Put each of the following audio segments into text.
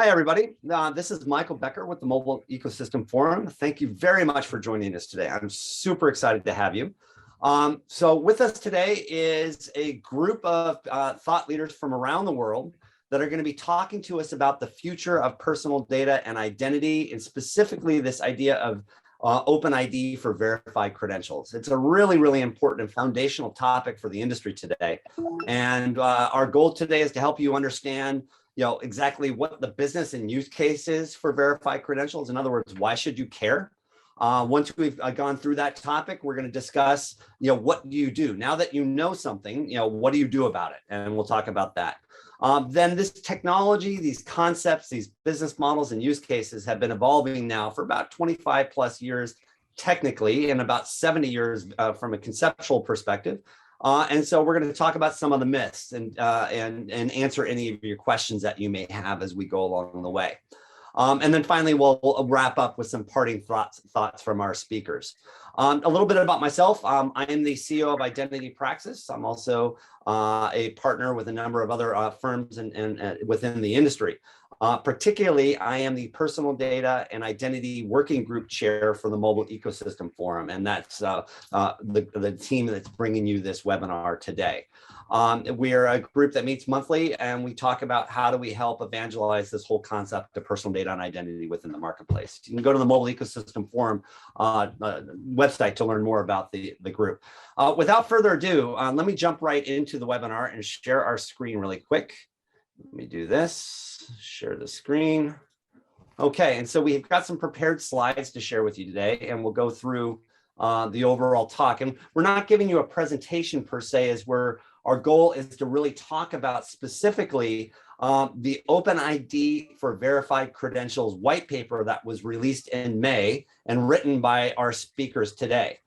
Hi, everybody. This is Michael Becker with the Mobile Ecosystem Forum. Thank you very much for joining us today. I'm super excited to have you. So with us today is a group of thought leaders from around the world that are going to be talking to us about the future of personal data and identity, and specifically this idea of OpenID for verified credentials. It's a really, really important and foundational topic for the industry today. And our goal today is to help you understand exactly what the business and use case is for verified credentials. In other words, why should you care? Once we've gone through that topic, we're going to discuss, what do you do? Now that you know something, what do you do about it? And we'll talk about that. Then this technology, these concepts, these business models and use cases have been evolving now for about 25 plus years, technically, and about 70 years from a conceptual perspective. And so we're going to talk about some of the myths and answer any of your questions that you may have as we go along the way. And then finally, we'll wrap up with some parting thoughts from our speakers. A little bit about myself. I am the CEO of Identity Praxis. I'm also a partner with a number of other firms and within the industry. Particularly, I am the Personal Data and Identity Working Group Chair for the Mobile Ecosystem Forum, and that's the team that's bringing you this webinar today. We're a group that meets monthly, and we talk about how do we help evangelize this whole concept of personal data and identity within the marketplace. You can go to the Mobile Ecosystem Forum website to learn more about the group. Without further ado, let me jump right into the webinar and share our screen really quick. Let me do this, share the screen. Okay, and so we've got some prepared slides to share with you today, and we'll go through the overall talk. And we're not giving you a presentation per se, as our goal is to really talk about specifically the OpenID for Verified Credentials white paper that was released in May and written by our speakers today.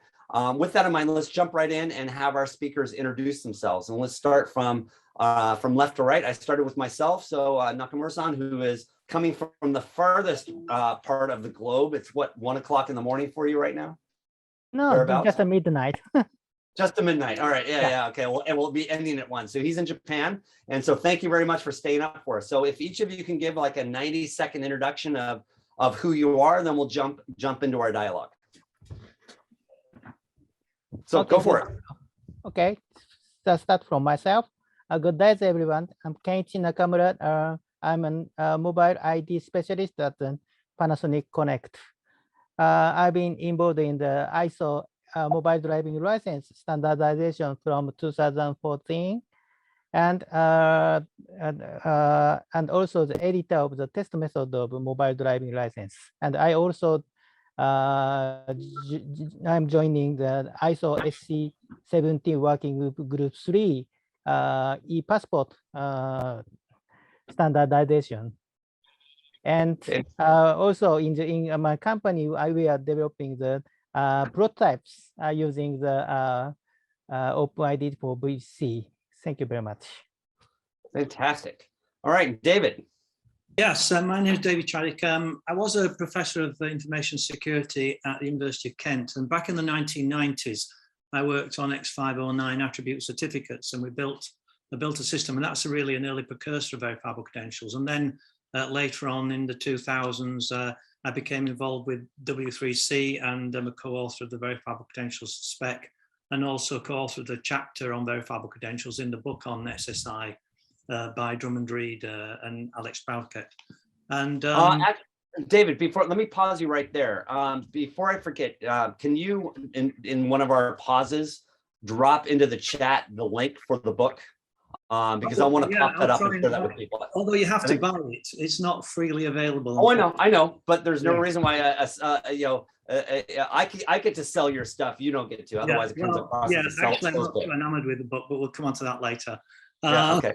With that in mind, let's jump right in and have our speakers introduce themselves. And let's start from left to right. I started with myself. So Nakamura-san, who is coming from the farthest part of the globe. It's what, 1 o'clock in the morning for you right now? No, just a midnight. Just a midnight. All right. Yeah. Okay. Well, and we'll be ending at 1. So he's in Japan. And so thank you very much for staying up for us. So if each of you can give like a 90-second introduction of who you are, then we'll jump into our dialogue. So okay, go for it. Okay. So start from myself. Good day, everyone. I'm Kenichi Nakamura. I'm a mobile ID specialist at Panasonic Connect. I've been involved in the ISO mobile driving license standardization from 2014, and also the editor of the test method of mobile driving license. And I also I'm joining the ISO SC 17 working group 3 e-passport standardization. And also in my company, we are developing the prototypes using the OpenID for VC. Thank you very much. Fantastic. All right, David. Yes, my name is David Chadwick. I was a professor of information security at the University of Kent, and back in the 1990s, I worked on X509 attribute certificates, and we built a system, and that's really an early precursor of verifiable credentials. And then later on in the 2000s, I became involved with W3C, and I'm a co-author of the verifiable credentials spec, and also co-author of the chapter on verifiable credentials in the book on SSI by Drummond Reed and Alex Bowkett. And David, let me pause you right there. Before I forget, can you, in one of our pauses, drop into the chat the link for the book? Because I want to pop that up and share that with people. Although you have to buy it, it's not freely available. Oh, I know, but there's no reason why I get to sell your stuff. You don't get to. Otherwise, it comes across. Yeah, actually, I'm not too enamored with the book, but we'll come on to that later. Okay.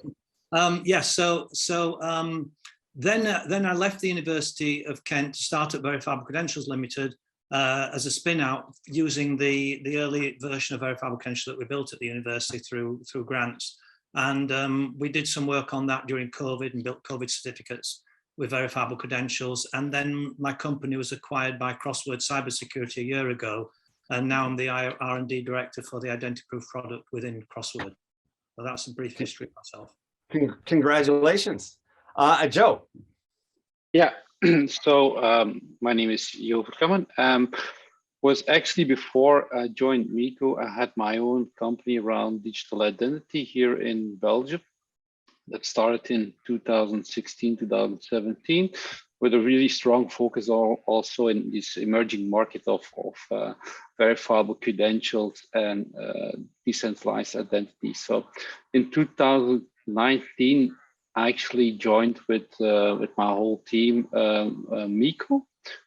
Then I left the University of Kent to start at Verifiable Credentials Limited as a spin-out using the early version of Verifiable Credential that we built at the university through grants. And we did some work on that during COVID and built COVID certificates with verifiable credentials. And then my company was acquired by Crossword Cybersecurity a year ago. And now I'm the R&D director for the identity proof product within Crossword. So that's a brief history of myself. Congratulations. Joe. Yeah, so my name is Vercammen. Was actually before I joined Meeco, I had my own company around digital identity here in Belgium that started in 2016, 2017, with a really strong focus also in this emerging market of verifiable credentials and decentralized identity. So in 2019, I actually joined with my whole team Meeco,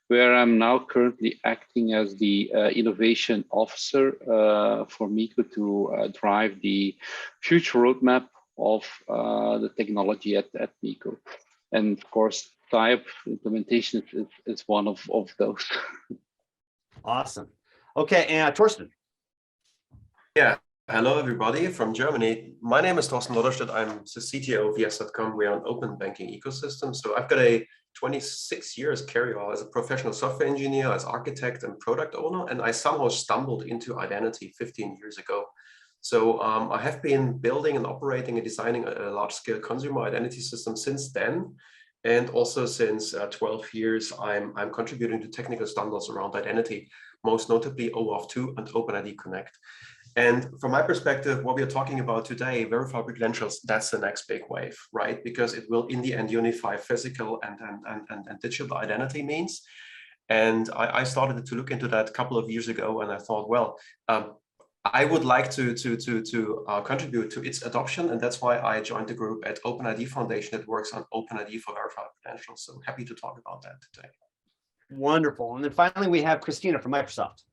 where I'm now currently acting as the innovation officer for Meeco to drive the future roadmap of the technology at Meeco. And of course, type implementation is one of those. Awesome. Okay, and Torsten. Yeah, hello everybody from Germany. My name is Torsten Lodderstedt. I'm the CTO of Yes.com. We are an open banking ecosystem. So I've got a 26 years career as a professional software engineer, as architect and product owner, and I somehow stumbled into identity 15 years ago. So I have been building and operating and designing a large-scale consumer identity system since then. And also since 12 years, I'm contributing to technical standards around identity, most notably OAuth 2 and OpenID Connect. And from my perspective, what we are talking about today, verifiable credentials, that's the next big wave, right? Because it will in the end unify physical and digital identity means. And I started to look into that a couple of years ago, and I thought, well, I would like to contribute to its adoption, and that's why I joined the group at OpenID Foundation that works on OpenID for verified credentials. So happy to talk about that today. Wonderful. And then finally, we have Kristina from Microsoft.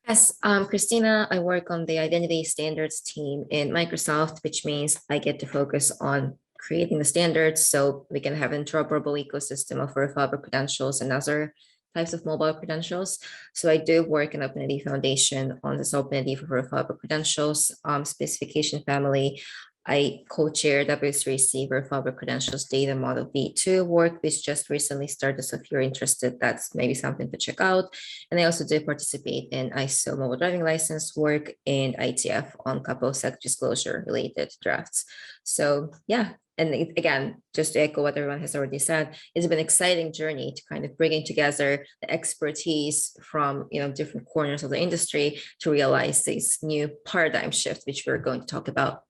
Yes, Kristina, I work on the identity standards team in Microsoft, which means I get to focus on creating the standards so we can have an interoperable ecosystem of verifiable credentials and other types of mobile credentials. So I do work in OpenID Foundation on this OpenID for verifiable credentials specification family. I co-chair W3C Verifiable Credentials Data Model V2 work, which just recently started. So if you're interested, that's maybe something to check out. And I also do participate in ISO mobile driving license work and ITF on a couple of SEC disclosure related drafts. So yeah, and again, just to echo what everyone has already said, it's been an exciting journey to kind of bringing together the expertise from different corners of the industry to realize this new paradigm shift, which we're going to talk about.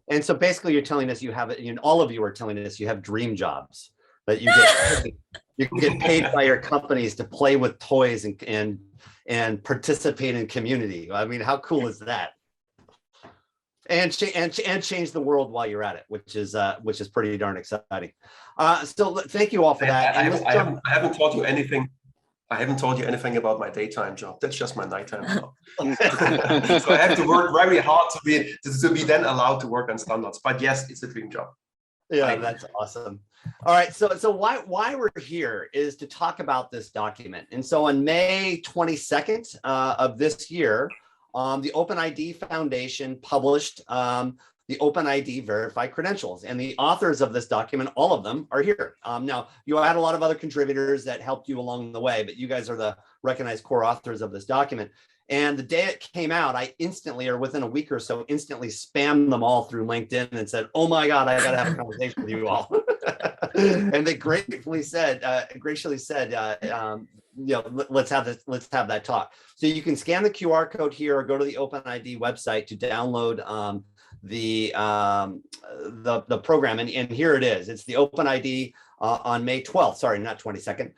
And so basically you're telling us you have it, all of you are telling us you have dream jobs, that you get paid by your companies to play with toys and participate in community. I mean, how cool is that? And change the world while you're at it, which is pretty darn exciting. So thank you all for that. I haven't taught you anything. I haven't told you anything about my daytime job. That's just my nighttime job. So I have to work very hard to be then allowed to work on standards. But yes, it's a dream job. Yeah, that's awesome. All right, so why we're here is to talk about this document. And so on May 22nd of this year, the OpenID Foundation published the OpenID Verified Credentials, and the authors of this document, all of them are here. Now, you had a lot of other contributors that helped you along the way, but you guys are the recognized core authors of this document. And the day it came out, I instantly, or within a week or so, instantly spammed them all through LinkedIn and said, "Oh my God, I got to have a conversation with you all." And they graciously said, let's have that talk. So you can scan the QR code here or go to the OpenID website to download the program, and here it is. It's the OpenID on May 12th, sorry, not 22nd,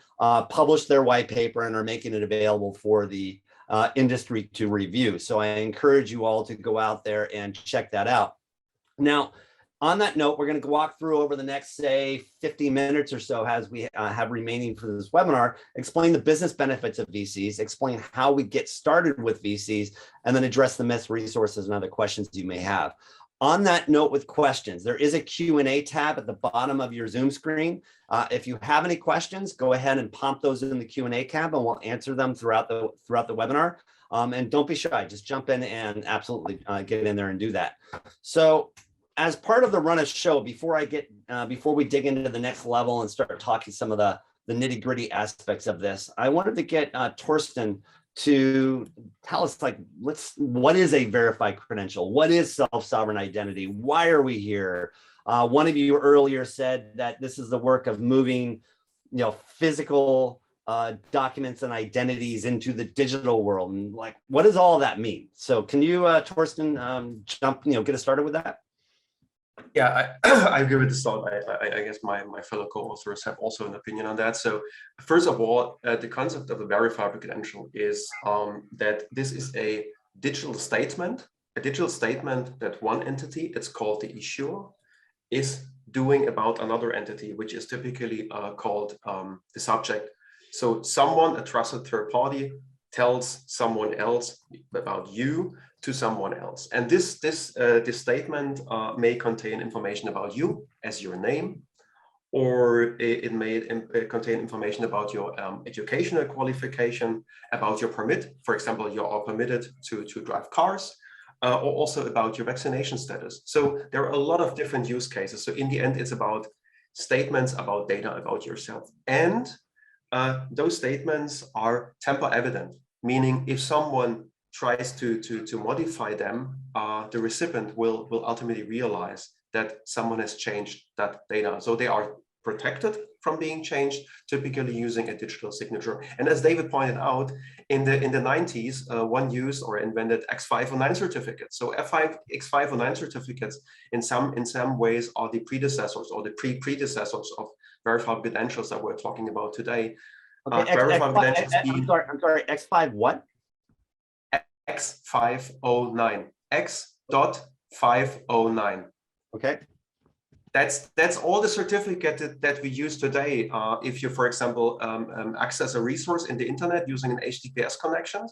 published their white paper and are making it available for the industry to review. So I encourage you all to go out there and check that out. Now, on that note, we're going to walk through over the next, say, 50 minutes or so as we have remaining for this webinar, explain the business benefits of VCs, explain how we get started with VCs, and then address the myths, resources, and other questions you may have. On that note with questions, there is a Q&A tab at the bottom of your Zoom screen. If you have any questions, go ahead and pop those in the Q&A tab and we'll answer them throughout the webinar. And don't be shy, just jump in and absolutely get in there and do that. So as part of the run of show, before we dig into the next level and start talking some of the nitty-gritty aspects of this, I wanted to get Torsten to tell us, what is a verified credential? What is self-sovereign identity? Why are we here? One of you earlier said that this is the work of moving, physical documents and identities into the digital world. And like, what does all that mean? So can you, Torsten, get us started with that? Yeah, I agree with the start. I guess my fellow co-authors have also an opinion on that. So first of all, the concept of a verifiable credential is that this is a digital statement that one entity, it's called the issuer, is doing about another entity, which is typically called the subject. So someone, a trusted third party, tells someone else about you to someone else. And this statement may contain information about you as your name, or it may contain information about your educational qualification, about your permit. For example, you are permitted to drive cars, or also about your vaccination status. So there are a lot of different use cases. So in the end, it's about statements about data about yourself. And those statements are temper evident, meaning if someone tries to modify them, the recipient will ultimately realize that someone has changed that data. So they are protected from being changed, typically using a digital signature. And as David pointed out, in the 90s, one used or invented X509 certificates. So X509 certificates in some ways are the predecessors or the predecessors of verified credentials that we're talking about today. Okay, I'm sorry, X5 what? X509, X.509. Okay. That's all the certificate that we use today. If you, for example, access a resource in the internet using an HTTPS connection,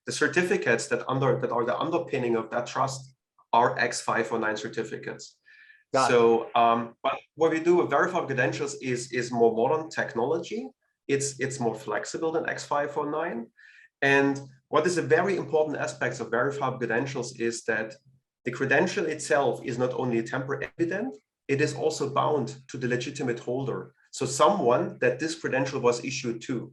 the certificates that are the underpinning of that trust are X509 certificates. But what we do with verified credentials is more modern technology. It's more flexible than X509. And what is a very important aspect of verified credentials is that the credential itself is not only temper evident, it is also bound to the legitimate holder. So someone that this credential was issued to.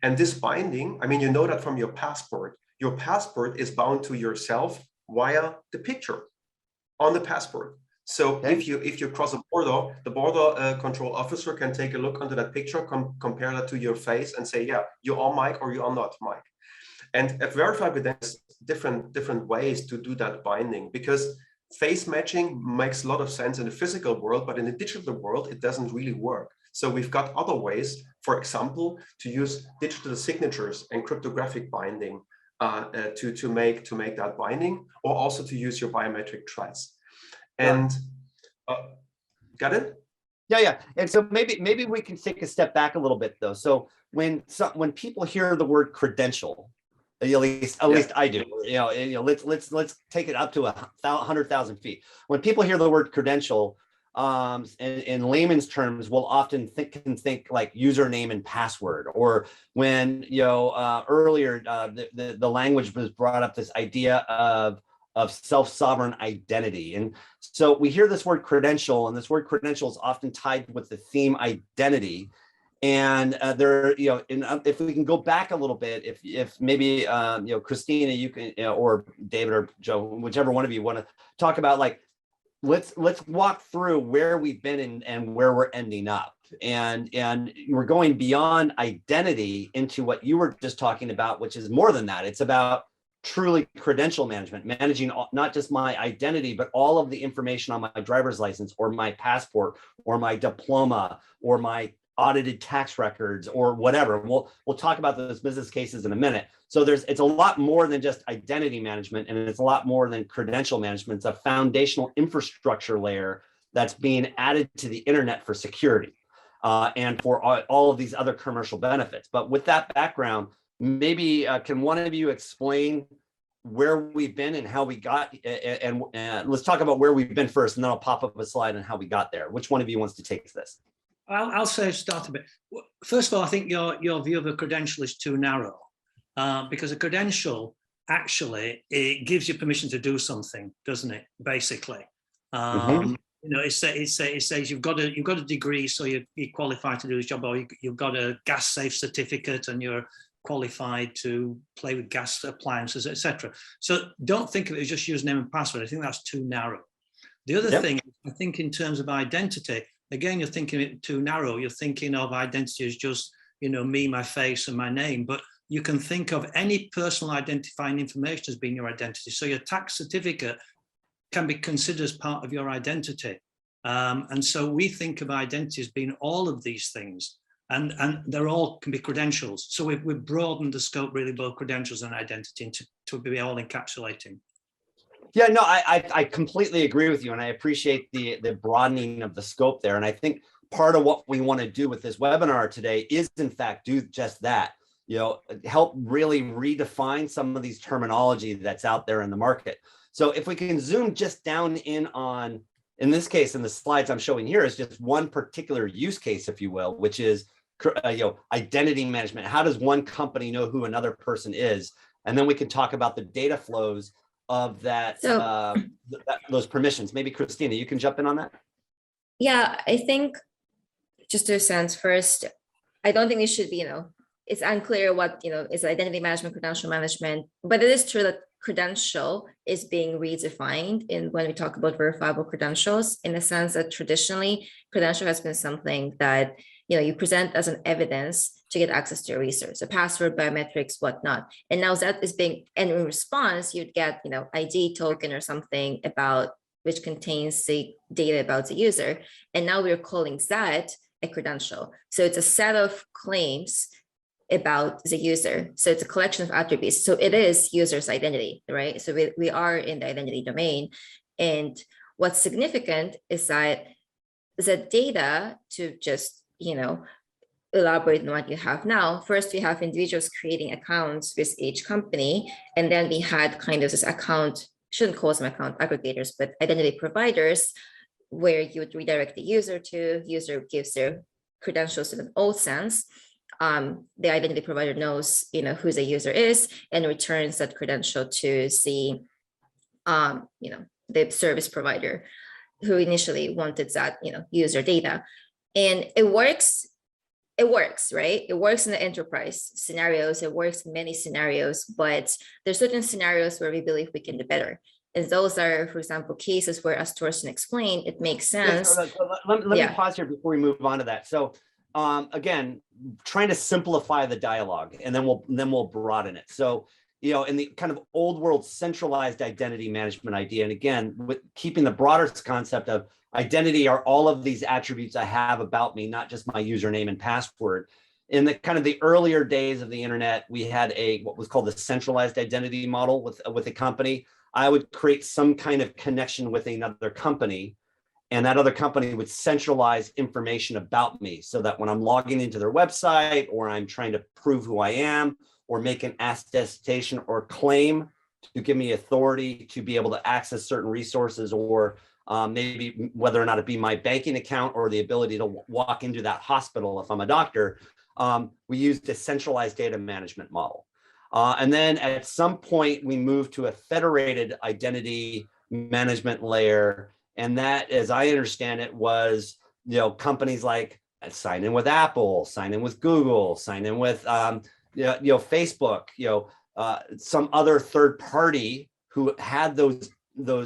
And this binding, I mean, you know that from your passport. Your passport is bound to yourself via the picture on the passport. So okay. if you cross a border, the border control officer can take a look under that picture, compare that to your face and say, yeah, you are Mike or you are not Mike. And at verified credentials, different ways to do that binding, because face matching makes a lot of sense in the physical world, but in the digital world, it doesn't really work. So we've got other ways, for example, to use digital signatures and cryptographic binding to make that binding, or also to use your biometric trace. And got it? Yeah. And so maybe we can take a step back a little bit though. So when people hear the word credential, at least I do. Let's take it up to 100,000 feet. When people hear the word credential, in layman's terms, we'll often think like username and password. Or when earlier the language was brought up, this idea of self-sovereign identity. And so we hear this word credential, and this word credential is often tied with the theme identity. And if we can go back a little bit, if maybe Kristina, you can, or David or Joe, whichever one of you want to talk about, like, let's walk through where we've been and where we're ending up. And we're going beyond identity into what you were just talking about, which is more than that. It's about truly credential management, managing not just my identity, but all of the information on my driver's license or my passport or my diploma or my audited tax records or whatever. We'll talk about those business cases in a minute. So it's a lot more than just identity management, and it's a lot more than credential management. It's a foundational infrastructure layer that's being added to the internet for security and for all of these other commercial benefits. But with that background, maybe can one of you explain where we've been and how we got, and let's talk about where we've been first, and then I'll pop up a slide on how we got there. Which one of you wants to take this? I'll start a bit. First of all, I think your view of a credential is too narrow, because a credential actually, it gives you permission to do something, doesn't it? Basically, it says you've got a degree, so you're qualified to do this job, or you've got a gas safe certificate, and you're qualified to play with gas appliances, etc. So don't think of it as just username and password. I think that's too narrow. The other Yep. thing, I think in terms of identity, again, you're thinking it too narrow. You're thinking of identity as just, me, my face and my name, but you can think of any personal identifying information as being your identity. So your tax certificate can be considered as part of your identity. And so we think of identity as being all of these things, and they're all can be credentials. So we've broadened the scope really, both credentials and identity to be all encapsulating. Yeah, no, I completely agree with you, and I appreciate the broadening of the scope there. And I think part of what we want to do with this webinar today is, in fact, do just that. Help really redefine some of these terminology that's out there in the market. So if we can zoom just down in on, in this case, in the slides I'm showing here, is just one particular use case, if you will, which is identity management. How does one company know who another person is? And then we can talk about the data flows of that, those permissions. Maybe Kristina, you can jump in on that. Yeah, I think just to sense first, I don't think it should be, it's unclear what, is identity management, credential management, but it is true that credential is being redefined when we talk about verifiable credentials, in the sense that traditionally credential has been something that, you present as an evidence to get access to your research, a password, biometrics, whatnot. And now that is being, and in response, you'd get, ID token or something about, which contains the data about the user. And now we're calling that a credential. So it's a set of claims about the user. So it's a collection of attributes. So it is user's identity, right? So we are in the identity domain. And what's significant is that the data, to just, elaborate on what you have now. First, we have individuals creating accounts with each company. And then we had kind of this account, shouldn't call them account aggregators, but identity providers, where you would redirect the user to, user gives their credentials in an old sense. The identity provider knows, who the user is and returns that credential to the, the service provider who initially wanted that, user data. And it works, right? It works in the enterprise scenarios. It works in many scenarios, but there's certain scenarios where we believe we can do better. And those are, for example, cases where, as Torsten explained, it makes sense. Yeah, so let me pause here before we move on to that. So again, trying to simplify the dialogue, and then we'll broaden it. So, in the kind of old world centralized identity management idea, and again, with keeping the broader concept of identity are all of these attributes I have about me, not just my username and password. In the kind of the earlier days of the internet, we had what was called the centralized identity model with a company. I would create some kind of connection with another company, and that other company would centralize information about me, so that when I'm logging into their website, or I'm trying to prove who I am, or make an attestation or claim to give me authority to be able to access certain resources, or maybe whether or not it be my banking account or the ability to walk into that hospital if I'm a doctor, we used a centralized data management model. And then at some point, we moved to a federated identity management layer. And that, as I understand it, was, companies like sign in with Apple, sign in with Google, sign in with, Facebook, some other third party who had those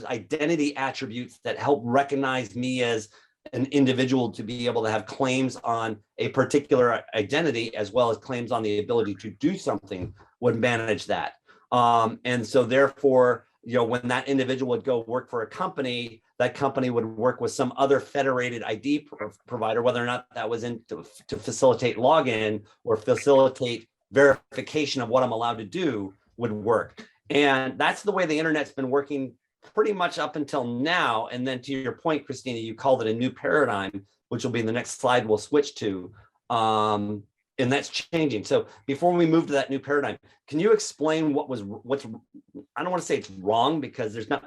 identity attributes that help recognize me as an individual to be able to have claims on a particular identity, as well as claims on the ability to do something, would manage that. And so therefore, when that individual would go work for a company, that company would work with some other federated ID provider, whether or not that was to facilitate login or facilitate verification of what I'm allowed to do, would work. And that's the way the internet's been working pretty much up until now. And then to your point, Kristina, you called it a new paradigm, which will be in the next slide we'll switch to. And that's changing. So before we move to that new paradigm, can you explain what's, I don't want to say it's wrong, because there's not,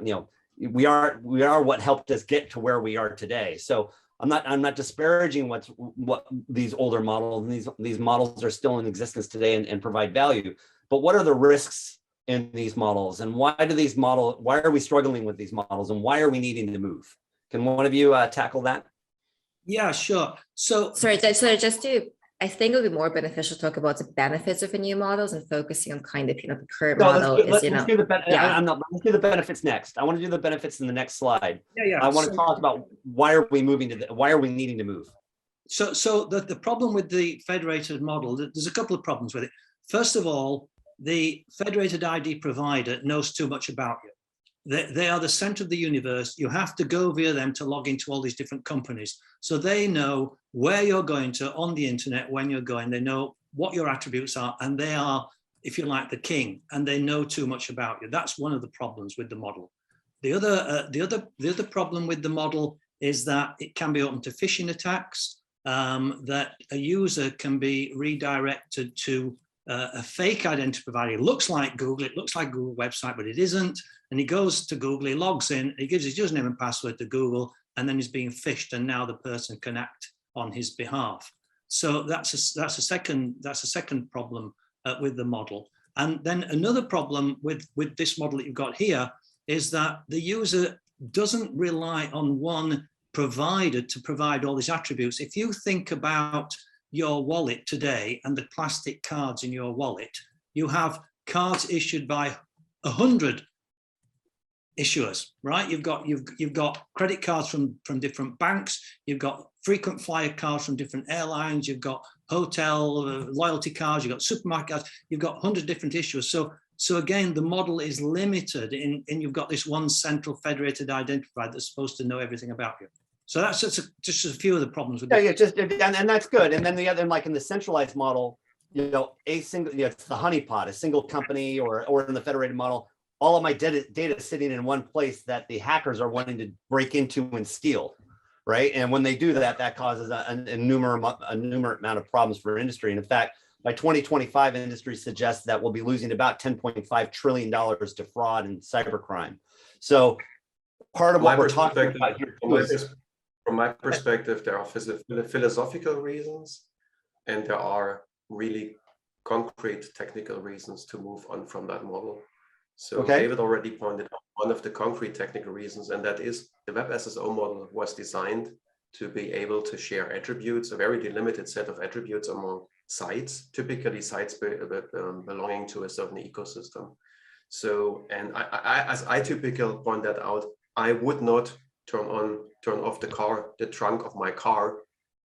we are what helped us get to where we are today. So I'm not disparaging what these older models, and these models are still in existence today and provide value. But what are the risks in these models, and why are we struggling with these models, and why are we needing to move? Can one of you tackle that? Yeah, sure. So sorry, just to I think it would be more beneficial to talk about the benefits of the new models and focusing on kind of, the current No, model is, let's do the yeah. let's do the benefits next. I want to do the benefits in the next slide. Yeah. I want to talk about why are we moving to why are we needing to move? So the problem with the federated model, there's a couple of problems with it. First of all, the federated ID provider knows too much about you. They are the center of the universe. You have to go via them to log into all these different companies. So they know where you're going to on the internet, when you're going, they know what your attributes are, and they are, if you like, the king, and they know too much about you. That's one of the problems with the model. The other problem with the model is that it can be open to phishing attacks, that a user can be redirected to a fake identity provider. It looks like Google, it looks like Google website, but it isn't. And he goes to Google, he logs in, he gives his username and password to Google, and then he's being phished, and now the person can act on his behalf. So that's a second problem with the model. And then another problem with this model that you've got here is that the user doesn't rely on one provider to provide all these attributes. If you think about your wallet today and the plastic cards in your wallet, you have cards issued by 100 issuers, right? You've got credit cards from different banks, you've got frequent flyer cards from different airlines, you've got hotel loyalty cards, you've got supermarket cards, you've got 100 different issuers. So again, the model is limited in you've got this one central federated identifier that's supposed to know everything about you. So that's just a few of the problems with and that's good. And then the other, like in the centralized model, a single, it's the honeypot, a single company, or in the federated model, all of my data is sitting in one place that the hackers are wanting to break into and steal, right? And when they do that, that causes an innumerable amount of problems for industry. And in fact, by 2025, industry suggests that we'll be losing about $10.5 trillion to fraud and cybercrime. So part of what we're talking about here from my perspective, there are philosophical reasons, and there are really concrete technical reasons to move on from that model. So David already pointed out one of the concrete technical reasons, and that is the Web SSO model was designed to be able to share attributes, a very delimited set of attributes among sites, typically sites belonging to a certain ecosystem. So, and as I typically point that out, I would not turn off the trunk of my car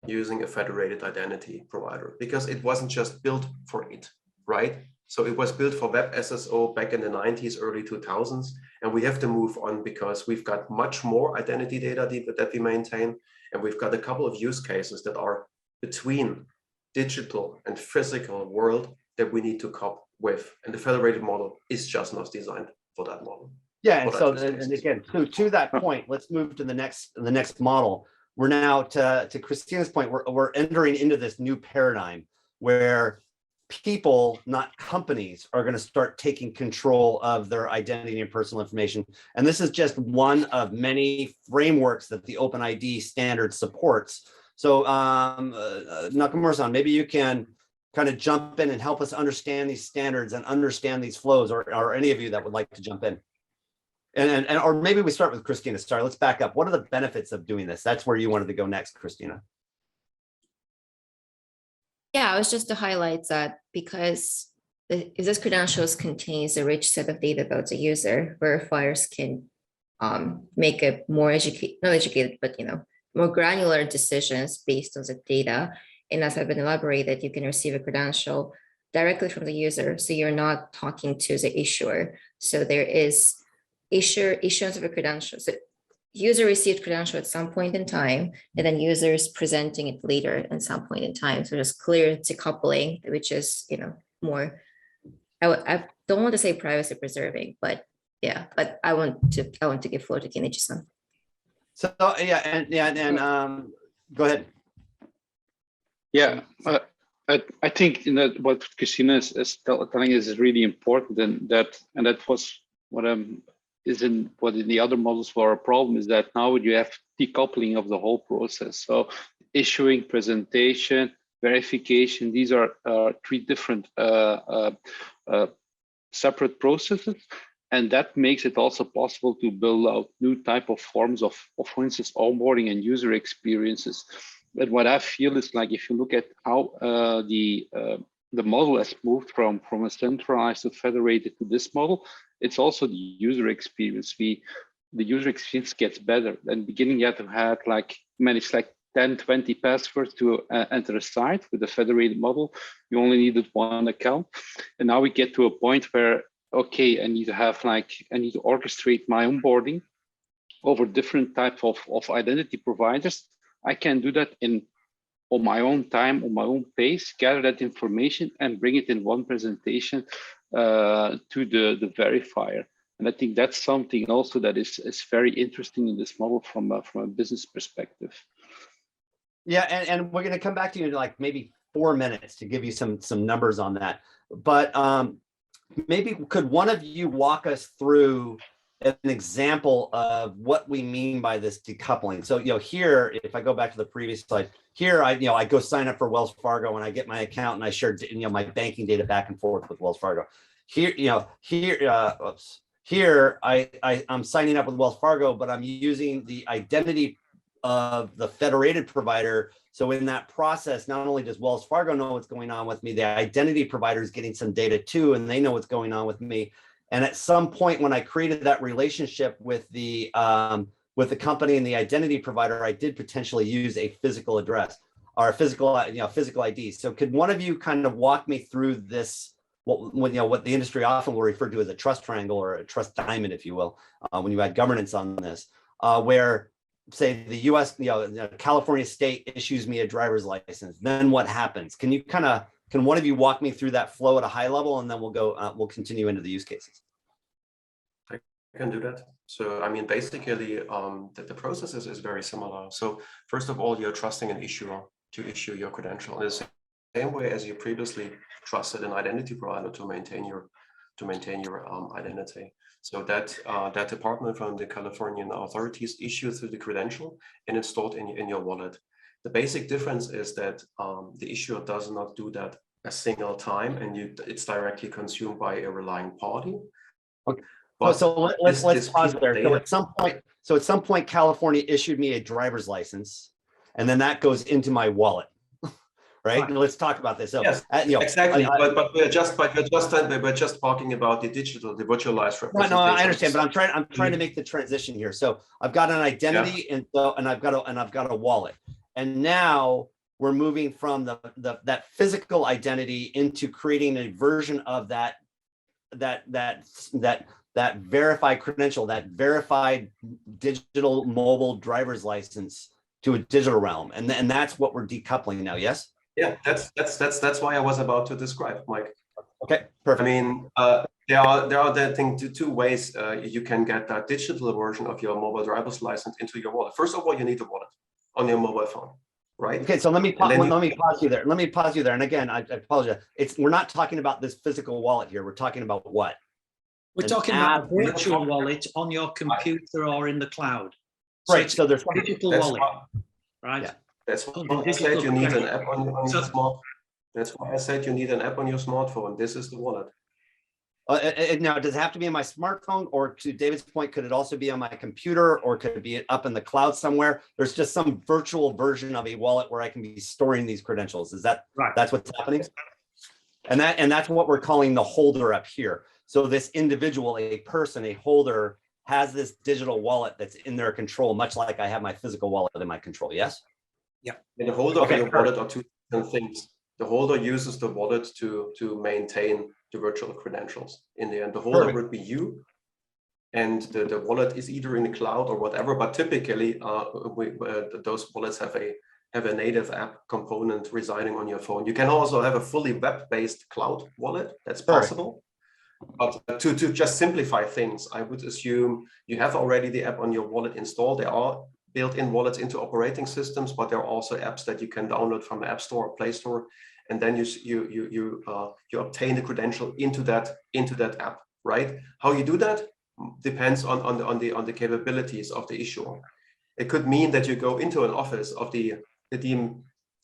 using a federated identity provider, because it wasn't just built for it, right? So it was built for Web SSO back in the 90s, early 2000s, and we have to move on because we've got much more identity data that we maintain, and we've got a couple of use cases that are between digital and physical world that we need to cope with, and the federated model is just not designed for that model. Yeah, and so and again, to that point, let's move to the next model. We're now to Kristina's point, we're entering into this new paradigm where people, not companies, are going to start taking control of their identity and personal information. And this is just one of many frameworks that the OpenID standard supports. So Nakamura-san, maybe you can kind of jump in and help us understand these standards and understand these flows, or any of you that would like to jump in. And or maybe we start with Kristina. Sorry, let's back up. What are the benefits of doing this? That's where you wanted to go next, Kristina. Yeah, it was just to highlight that because if this credentials contains a rich set of data about the user, verifiers can make a more more granular decisions based on the data. And as I've been elaborated, you can receive a credential directly from the user. So you're not talking to the issuer. So there is issuance of a credential. So user received credential at some point in time, and then users presenting it later at some point in time. So just clear decoupling, which is, more, I don't want to say privacy preserving, but yeah, but I want to give floor to Kenichi-san. So and go ahead. Yeah, I think what Kristina is telling is really important, and that was what in the other models were a problem, is that now you have decoupling of the whole process. So issuing, presentation, verification, these are three different separate processes. And that makes it also possible to build out new type of forms of, for instance, onboarding and user experiences. But what I feel is like, if you look at how the model has moved from a centralized to federated to this model, it's also the user experience. The user experience gets better. In the beginning, you had to have manage 10, 20 passwords to enter a site. With the federated model, you only needed one account. And now we get to a point where, okay, I need to orchestrate my onboarding over different types of identity providers. I can do that on my own time, on my own pace, gather that information and bring it in one presentation to the verifier. And I think that's something also that is very interesting in this model from a business perspective. Yeah, and we're going to come back to you in like maybe 4 minutes to give you some numbers on that. But maybe could one of you walk us through an example of what we mean by this decoupling? So, here, if I go back to the previous slide, here I go sign up for Wells Fargo and I get my account and I share my banking data back and forth with Wells Fargo. Here, here I'm signing up with Wells Fargo, but I'm using the identity of the federated provider. So in that process, not only does Wells Fargo know what's going on with me, the identity provider is getting some data too, and they know what's going on with me. And at some point when I created that relationship with the company and the identity provider, I did potentially use a physical address or a physical ID. So could one of you kind of walk me through this, what the industry often will refer to as a trust triangle or a trust diamond, if you will, when you add governance on this, where say the US, California state issues me a driver's license, then what happens? Can one of you walk me through that flow at a high level, and then we'll continue into the use cases? I can do that. So, I mean, basically, the process is very similar. So first of all, you're trusting an issuer to issue your credential in the same way as you previously trusted an identity provider to maintain your identity. So that department from the Californian authorities issues the credential and it's stored in your wallet. The basic difference is that the issuer does not do that a single time, and it's directly consumed by a relying party. Okay. So let's pause there. Data, so at some point, California issued me a driver's license, and then that goes into my wallet. Right? And let's talk about this. So, yes, exactly. But we're just talking about the digital, the virtualized representation. No, I understand, but I'm trying to make the transition here. So I've got an identity, and I've got a wallet, and now we're moving from that physical identity into creating a version of that verified credential, that verified digital mobile driver's license to a digital realm, and that's what we're decoupling now. Yes. Yeah, that's why I was about to describe, Mike. Okay, perfect. I mean, there are two ways you can get that digital version of your mobile driver's license into your wallet. First of all, you need a wallet on your mobile phone, right? Okay, so let me pause you there. Let me pause you there. And again, I apologize. We're not talking about this physical wallet here. We're talking about what? We're talking about a virtual wallet on your computer or in the cloud. Right. So there's a digital wallet, right? Yeah. That's why I said you need an app on your smartphone. That's why I said you need an app on your smartphone. This is the wallet. Now, does it have to be on my smartphone, or to David's point, could it also be on my computer, or could it be up in the cloud somewhere? There's just some virtual version of a wallet where I can be storing these credentials. Is that right? That's what's happening? And that's what we're calling the holder up here. So this individual, a person, a holder, has this digital wallet that's in their control, much like I have my physical wallet in my control. Yes? Yeah. And the holder and the wallet are two different things. The holder uses the wallet to maintain the virtual credentials. In the end, the holder would be you, and the wallet is either in the cloud or whatever. But typically, those wallets have a native app component residing on your phone. You can also have a fully web-based cloud wallet. That's possible. But to just simplify things, I would assume you have already the app on your wallet installed. There are built-in wallets into operating systems, but there are also apps that you can download from the App Store or Play Store, and then you obtain the credential into that app, right? How you do that depends on the capabilities of the issuer. It could mean that you go into an office of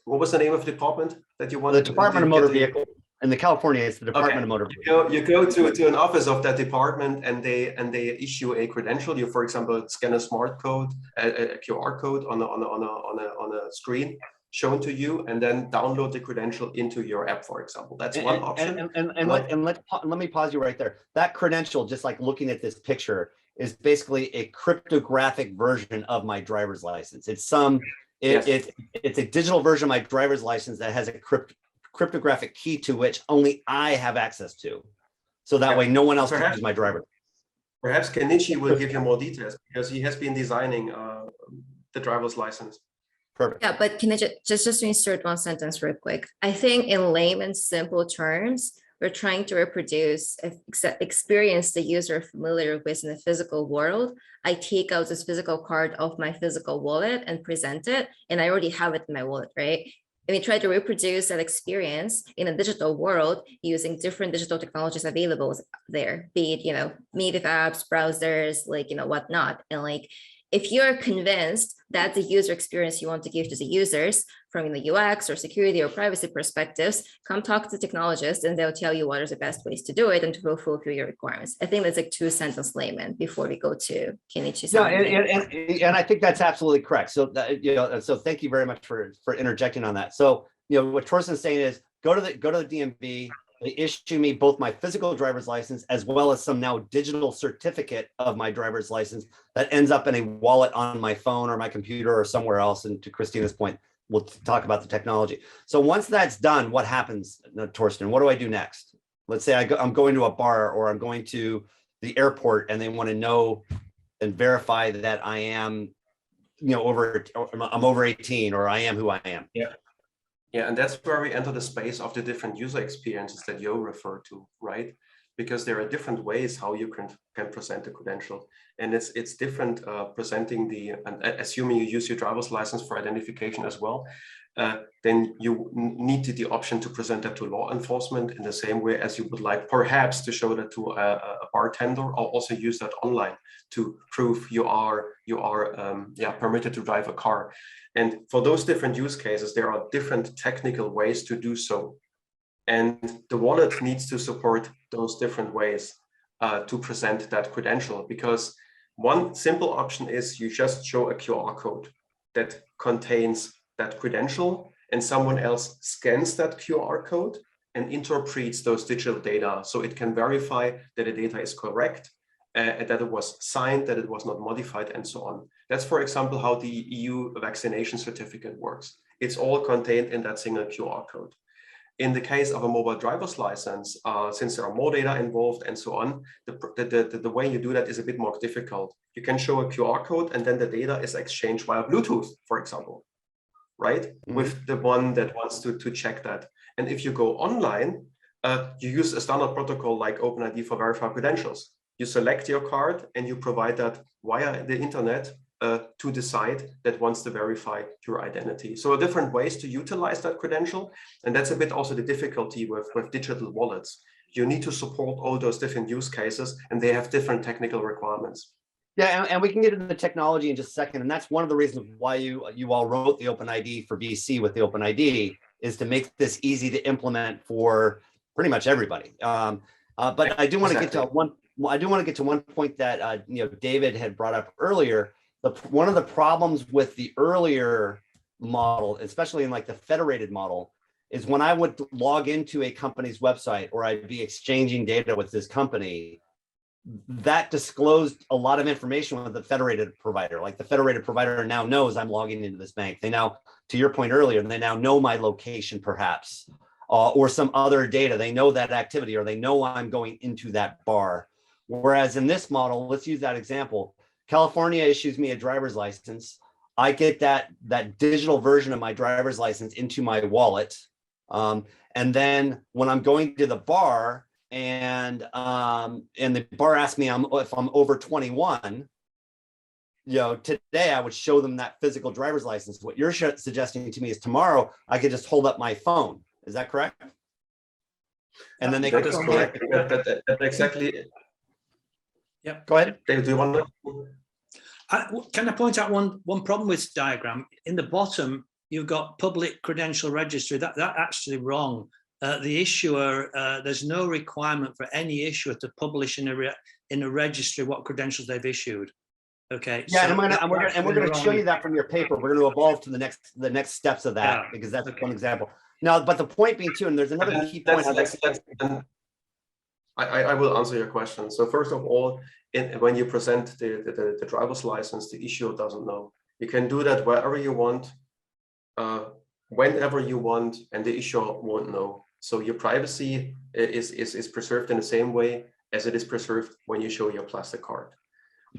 what was the name of the department that you wanted? The Department of Motor Vehicle. In the California, it's the Department of Motor Vehicle. You go to an office of that department, and they issue a credential. You, for example, scan a smart code, a QR code on a screen, shown to you, and then download the credential into your app, for example. That's one option. Let me pause you right there. That credential, just like looking at this picture, is basically a cryptographic version of my driver's license. It's it's a digital version of my driver's license that has a cryptographic key to which only I have access to. So that way no one else can use my driver. Perhaps Kenichi will give you more details because he has been designing the driver's license. Perfect. Yeah, but can I just to insert one sentence real quick? I think in layman's simple terms, we're trying to reproduce experience the user familiar with in the physical world. I take out this physical card of my physical wallet and present it, and I already have it in my wallet, right? And we try to reproduce that experience in a digital world using different digital technologies available there, be it, native apps, browsers, whatnot. And if you're convinced that the user experience you want to give to the users from the UX or security or privacy perspectives, come talk to the technologists and they'll tell you what are the best ways to do it and to fulfill your requirements. I think that's like 2-sentence layman before we go to Kenichi. No, and I think that's absolutely correct. So so thank you very much for interjecting on that. So what Torsten's saying is go to the DMV. They issue me both my physical driver's license as well as some now digital certificate of my driver's license that ends up in a wallet on my phone or my computer or somewhere else. And to Kristina's point, we'll talk about the technology. So once that's done, what happens, Torsten? What do I do next? Let's say I'm going to a bar or I'm going to the airport and they want to know and verify that I am, I'm over 18 or I am who I am. Yeah. Yeah, and that's where we enter the space of the different user experiences that you refer to, right? Because there are different ways how you can present a credential, and it's different presenting and assuming you use your driver's license for identification as well. Then you need the option to present that to law enforcement in the same way as you would like perhaps to show that to a bartender, or also use that online to prove you are permitted to drive a car. And for those different use cases, there are different technical ways to do so. And the wallet needs to support those different ways to present that credential, because one simple option is you just show a QR code that contains that credential and someone else scans that QR code and interprets those digital data so it can verify that the data is correct, that it was signed, that it was not modified, and so on. That's, for example, how the EU vaccination certificate works. It's all contained in that single QR code. In the case of a mobile driver's license, since there are more data involved and so on, the way you do that is a bit more difficult. You can show a QR code and then the data is exchanged via Bluetooth, for example, right? With the one that wants to check that. And if you go online, you use a standard protocol like OpenID for verified credentials. You select your card and you provide that via the internet to decide that wants to verify your identity. So different ways to utilize that credential. And that's a bit also the difficulty with digital wallets. You need to support all those different use cases and they have different technical requirements. Yeah, and we can get into the technology in just a second. And that's one of the reasons why you all wrote the OpenID for VC with the OpenID, is to make this easy to implement for pretty much everybody. But I do want to get to one point that David had brought up earlier. One of the problems with the earlier model, especially in like the federated model, is when I would log into a company's website or I'd be exchanging data with this company, that disclosed a lot of information with the federated provider. Like the federated provider now knows I'm logging into this bank. They now, to your point earlier, they now know my location perhaps, or some other data. They know that activity, or they know I'm going into that bar. Whereas in this model, let's use that example. California issues me a driver's license. I get that digital version of my driver's license into my wallet. And then when I'm going to the bar and the bar asks me if I'm over 21, today I would show them that physical driver's license. What you're suggesting to me is tomorrow I could just hold up my phone. Is that correct? And then they that is correct. That exactly. Yeah. Go ahead. David, do you want to? Can I point out one problem with this diagram? In the bottom, you've got public credential registry. That's actually wrong. The issuer, there's no requirement for any issuer to publish in a registry what credentials they've issued. Okay. Yeah, so and we're gonna show you that from your paper. We're going to evolve to the next steps of that, Yeah, because that's okay. one example. Now, but the point being too, and there's another key point. I will answer your question. So first of all, when you present the driver's license, the issuer doesn't know. You can do that wherever you want, whenever you want, and the issuer won't know. So your privacy is preserved in the same way as it is preserved when you show your plastic card.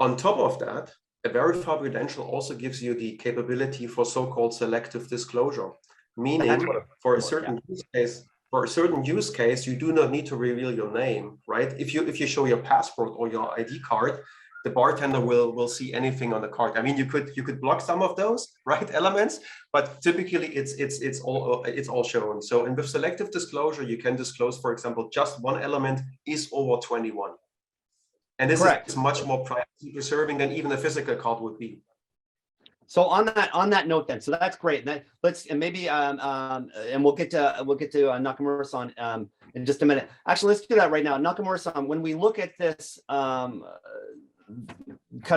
On top of that, a verified credential also gives you the capability for so-called selective disclosure, meaning for a certain use case, you do not need to reveal your name, right? If you show your passport or your ID card, the bartender will see anything on the card. I mean, you could block some of those, right, elements, but typically it's all shown. So, and with selective disclosure, you can disclose, for example, just one element is over 21. And this is much more privacy preserving than even a physical card would be. So on that note, then, so that's great. And we'll get to Nakamura-san in just a minute. Actually, let's do that right now. Nakamura-san, when we look at this kind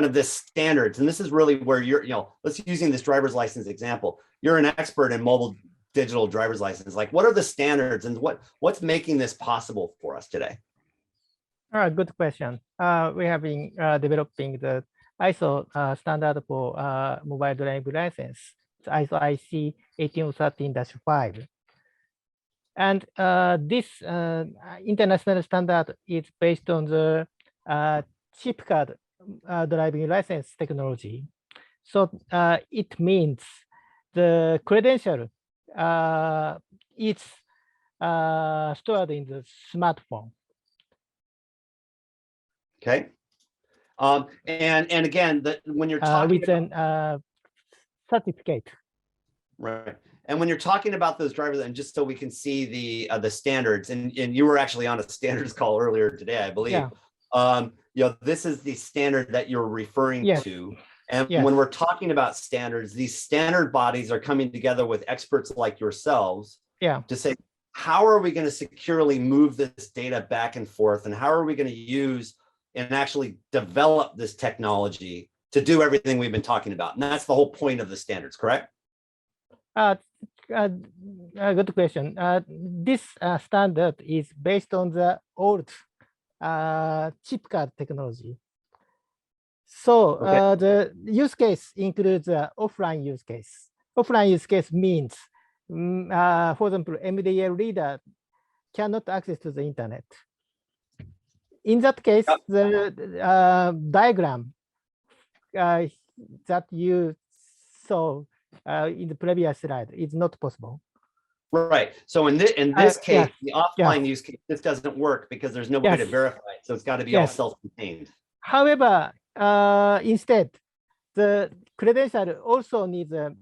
of this standards, and this is really where you're, let's using this driver's license example. You're an expert in mobile digital driver's license. Like, what are the standards, and what's making this possible for us today? Good question. We have been developing the ISO standard for mobile driving license. It's ISO IC 18013-5. And this international standard is based on the chip card driving license technology. So it means the credential is stored in the smartphone. Okay. And again, when you're talking with an certificate, right? And when you're talking about those drivers, and just so we can see the standards, and you were actually on a standards call earlier today, I believe. Yeah. This is the standard that you're referring to. And when we're talking about standards, these standard bodies are coming together with experts like yourselves to say, how are we going to securely move this data back and forth, and how are we going to use and actually develop this technology to do everything we've been talking about? And that's the whole point of the standards, correct? Good question. This standard is based on the old chip card technology. So the use case includes offline use case. Offline use case means, for example, MDA reader cannot access to the internet. In that case, the diagram that you saw in the previous slide is not possible. Right. So in this case, the offline use case, this doesn't work because there's no way to verify it. So it's got to be all self-contained. However, instead, the credential also needs a.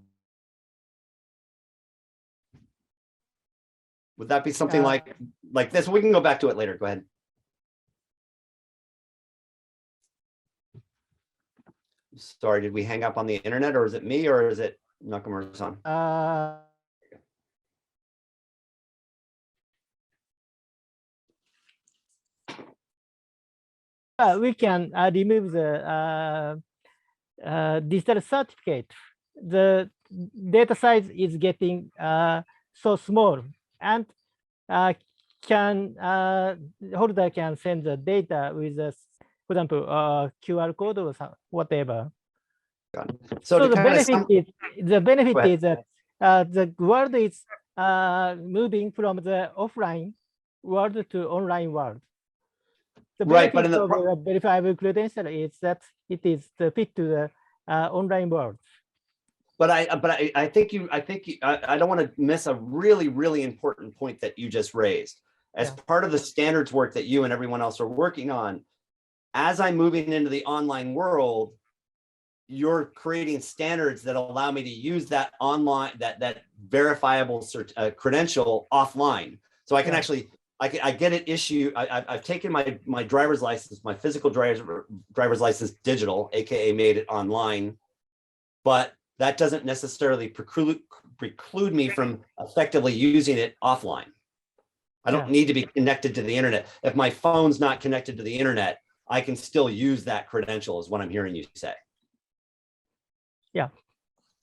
Would that be something like this? We can go back to it later. Go ahead. Sorry, did we hang up on the internet, or is it me, or is it Nakamura-san? We can remove the digital certificate. The data size is getting so small, and holder can send the data with a, for example, QR code or whatever. So the benefit is that the world is moving from the offline world to online world. The benefit of a verifiable credential is that it is fit to the online world. But I think I don't want to miss a really important point that you just raised. As part of the standards work that you and everyone else are working on, as I'm moving into the online world, you're creating standards that allow me to use that online, that verifiable credential offline. So I can actually, I get it issued. I've taken my driver's license, my physical driver's license digital, AKA made it online, but that doesn't necessarily preclude me from effectively using it offline. I don't need to be connected to the internet. If my phone's not connected to the internet, I can still use that credential, is what I'm hearing you say. Yeah.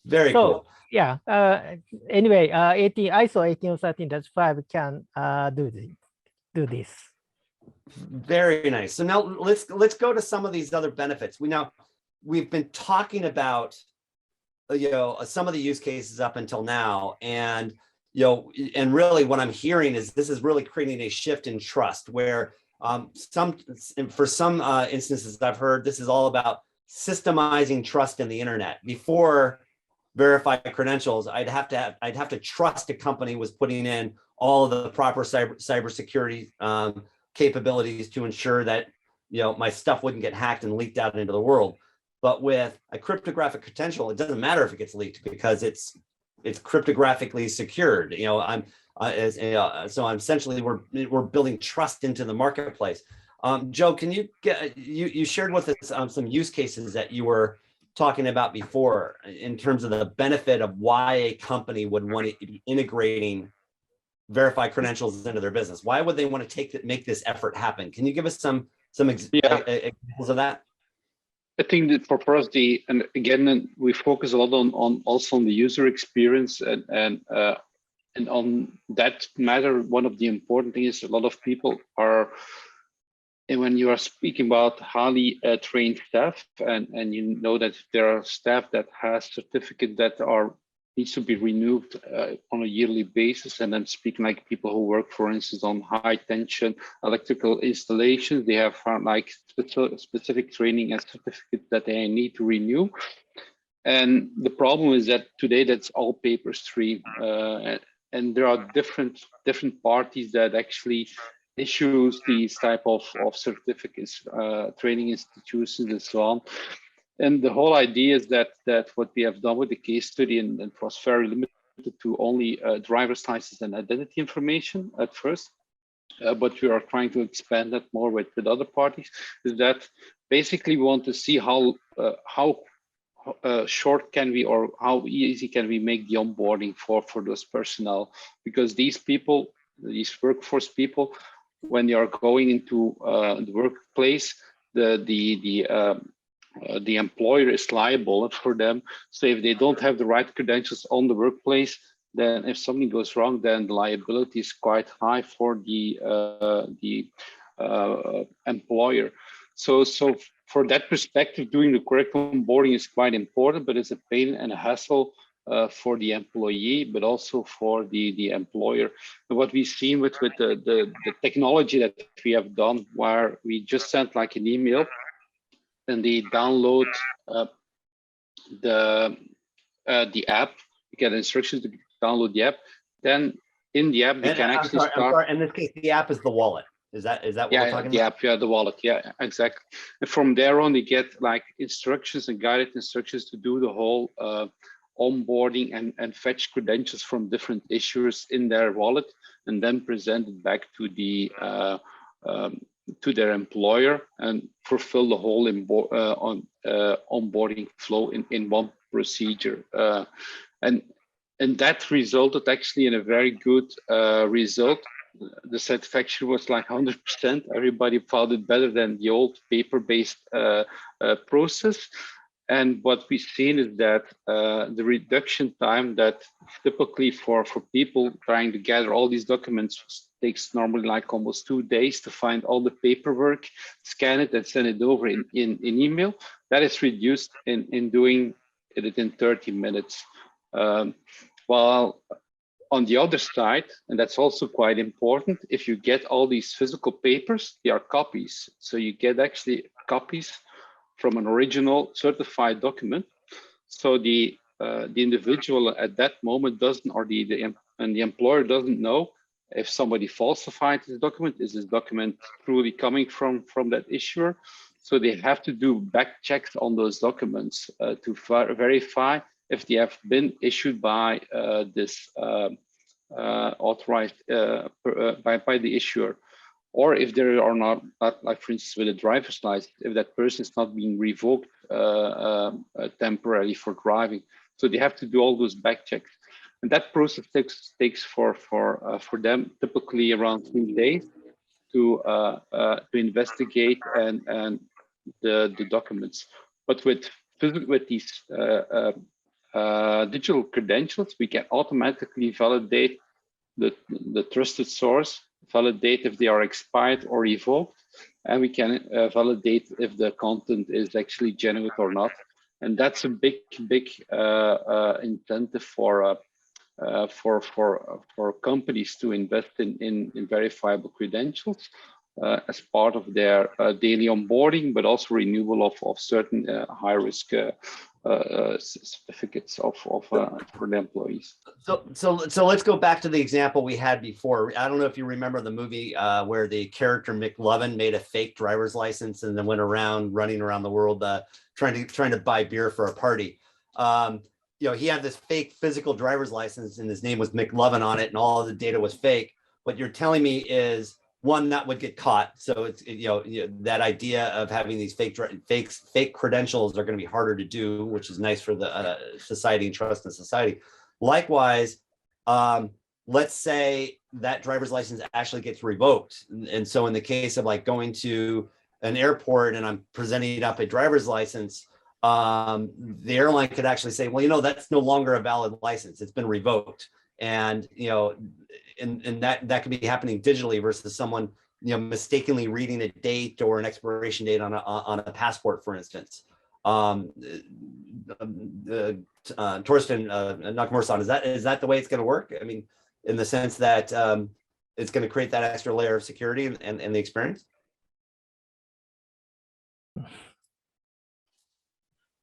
Very So, cool. yeah. Anyway, ISO 18013-5 can do this. Very nice. So now let's go to some of these other benefits. We've been talking about some of the use cases up until now, and and really what I'm hearing is this is really creating a shift in trust where for some instances I've heard this is all about systemizing trust in the internet. Before verified credentials, I'd have to trust a company was putting in all of the proper cybersecurity capabilities to ensure that my stuff wouldn't get hacked and leaked out into the world. But with a cryptographic credential, it doesn't matter if it gets leaked because it's cryptographically secured. So I'm essentially we're building trust into the marketplace. Joe, can you shared with us some use cases that you were talking about before in terms of the benefit of why a company would want to be integrating verified credentials into their business. Why would they want to make this effort happen? Can you give us some examples of that? I think that for us, and again, we focus a lot on also on the user experience and on that matter. One of the important things is a lot of people are, and when you are speaking about highly trained staff, and you know that there are staff that has certificates that needs to be renewed on a yearly basis. And I'm speaking like people who work, for instance, on high tension electrical installations. They have like specific training and certificates that they need to renew. And the problem is that today that's all paper stream, and there are different parties that actually issues these type of certificates, training institutions and so on. And the whole idea is that what we have done with the case study, and it was very limited to only driver's license and identity information at first, but we are trying to expand that more with other parties, is that basically we want to see how short can we, or how easy can we make the onboarding for those personnel, because these people, these workforce people, when they are going into the workplace, the employer is liable for them. So if they don't have the right credentials on the workplace, then if something goes wrong, then the liability is quite high for the employer. So for that perspective, doing the correct onboarding is quite important, but it's a pain and a hassle for the employee, but also for the employer. And what we've seen with the technology that we have done, where we just sent like an email, and they download the app, you get instructions to download the app. Then in the app, they can actually start. In this case, the app is the wallet. Is that what we're talking about? The app, yeah, the wallet, yeah, exactly. And from there on, they get like instructions and guided instructions to do the whole onboarding and fetch credentials from different issuers in their wallet, and then present it back to the to their employer and fulfill the whole onboarding flow in one procedure. And that resulted actually in a very good result. The satisfaction was like 100%. Everybody found it better than the old paper-based process. And what we've seen is that the reduction time that typically for people trying to gather all these documents takes normally like almost 2 days to find all the paperwork, scan it and send it over in email. That is reduced in doing it in 30 minutes. While on the other side, and that's also quite important, if you get all these physical papers, they are copies. So you get actually copies from an original certified document. So the individual at that moment doesn't, or the employer doesn't know if somebody falsified this document. Is this document truly coming from that issuer? So they have to do back checks on those documents to verify if they have been issued by this authorized by the issuer, or if there are not, like for instance with a driver's license, if that person is not being revoked temporarily for driving. So they have to do all those back checks, and that process takes for them typically around 3 days to investigate and the documents. But with with these digital credentials, we can automatically validate the trusted source, validate if they are expired or revoked, and we can validate if the content is actually genuine or not. And that's a big incentive for companies to invest in verifiable credentials as part of their daily onboarding, but also renewal of certain high-risk certificates for the employees. So let's go back to the example we had before. I don't know if you remember the movie where the character McLovin made a fake driver's license and then went around running around the world trying to buy beer for a party. You know, he had this fake physical driver's license and his name was McLovin on it and all of the data was fake. What you're telling me is, one, that would get caught. So it's, you know, that idea of having these fake credentials are going to be harder to do, which is nice for the society and trust in society. Likewise, let's say that driver's license actually gets revoked. And so in the case of like going to an airport and I'm presenting up a driver's license, the airline could actually say, well, you know, that's no longer a valid license. It's been revoked. And, you know, and that could be happening digitally versus someone, you know, mistakenly reading a date or an expiration date on a passport, for instance. Torsten, Nakamura-san, is that the way it's going to work? I mean, in the sense that it's going to create that extra layer of security and the experience?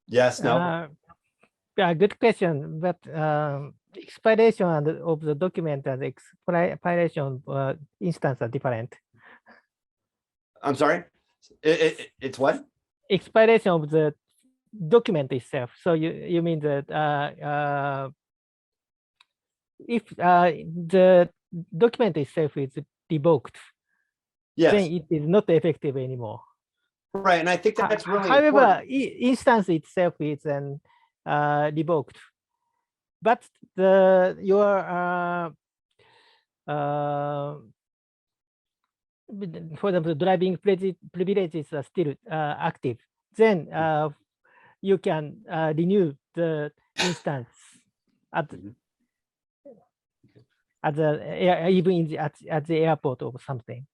Yes, no? Yeah, good question. But expiration of the document and expiration instance are different. I'm sorry? It's what? Expiration of the document itself. So you mean that if the document itself is revoked, yes, then it is not effective anymore. Right, and I think that's really however, important. Instance itself is then revoked, but your for example, driving privileges are still active. Then you can renew the instance at the even at the airport or something.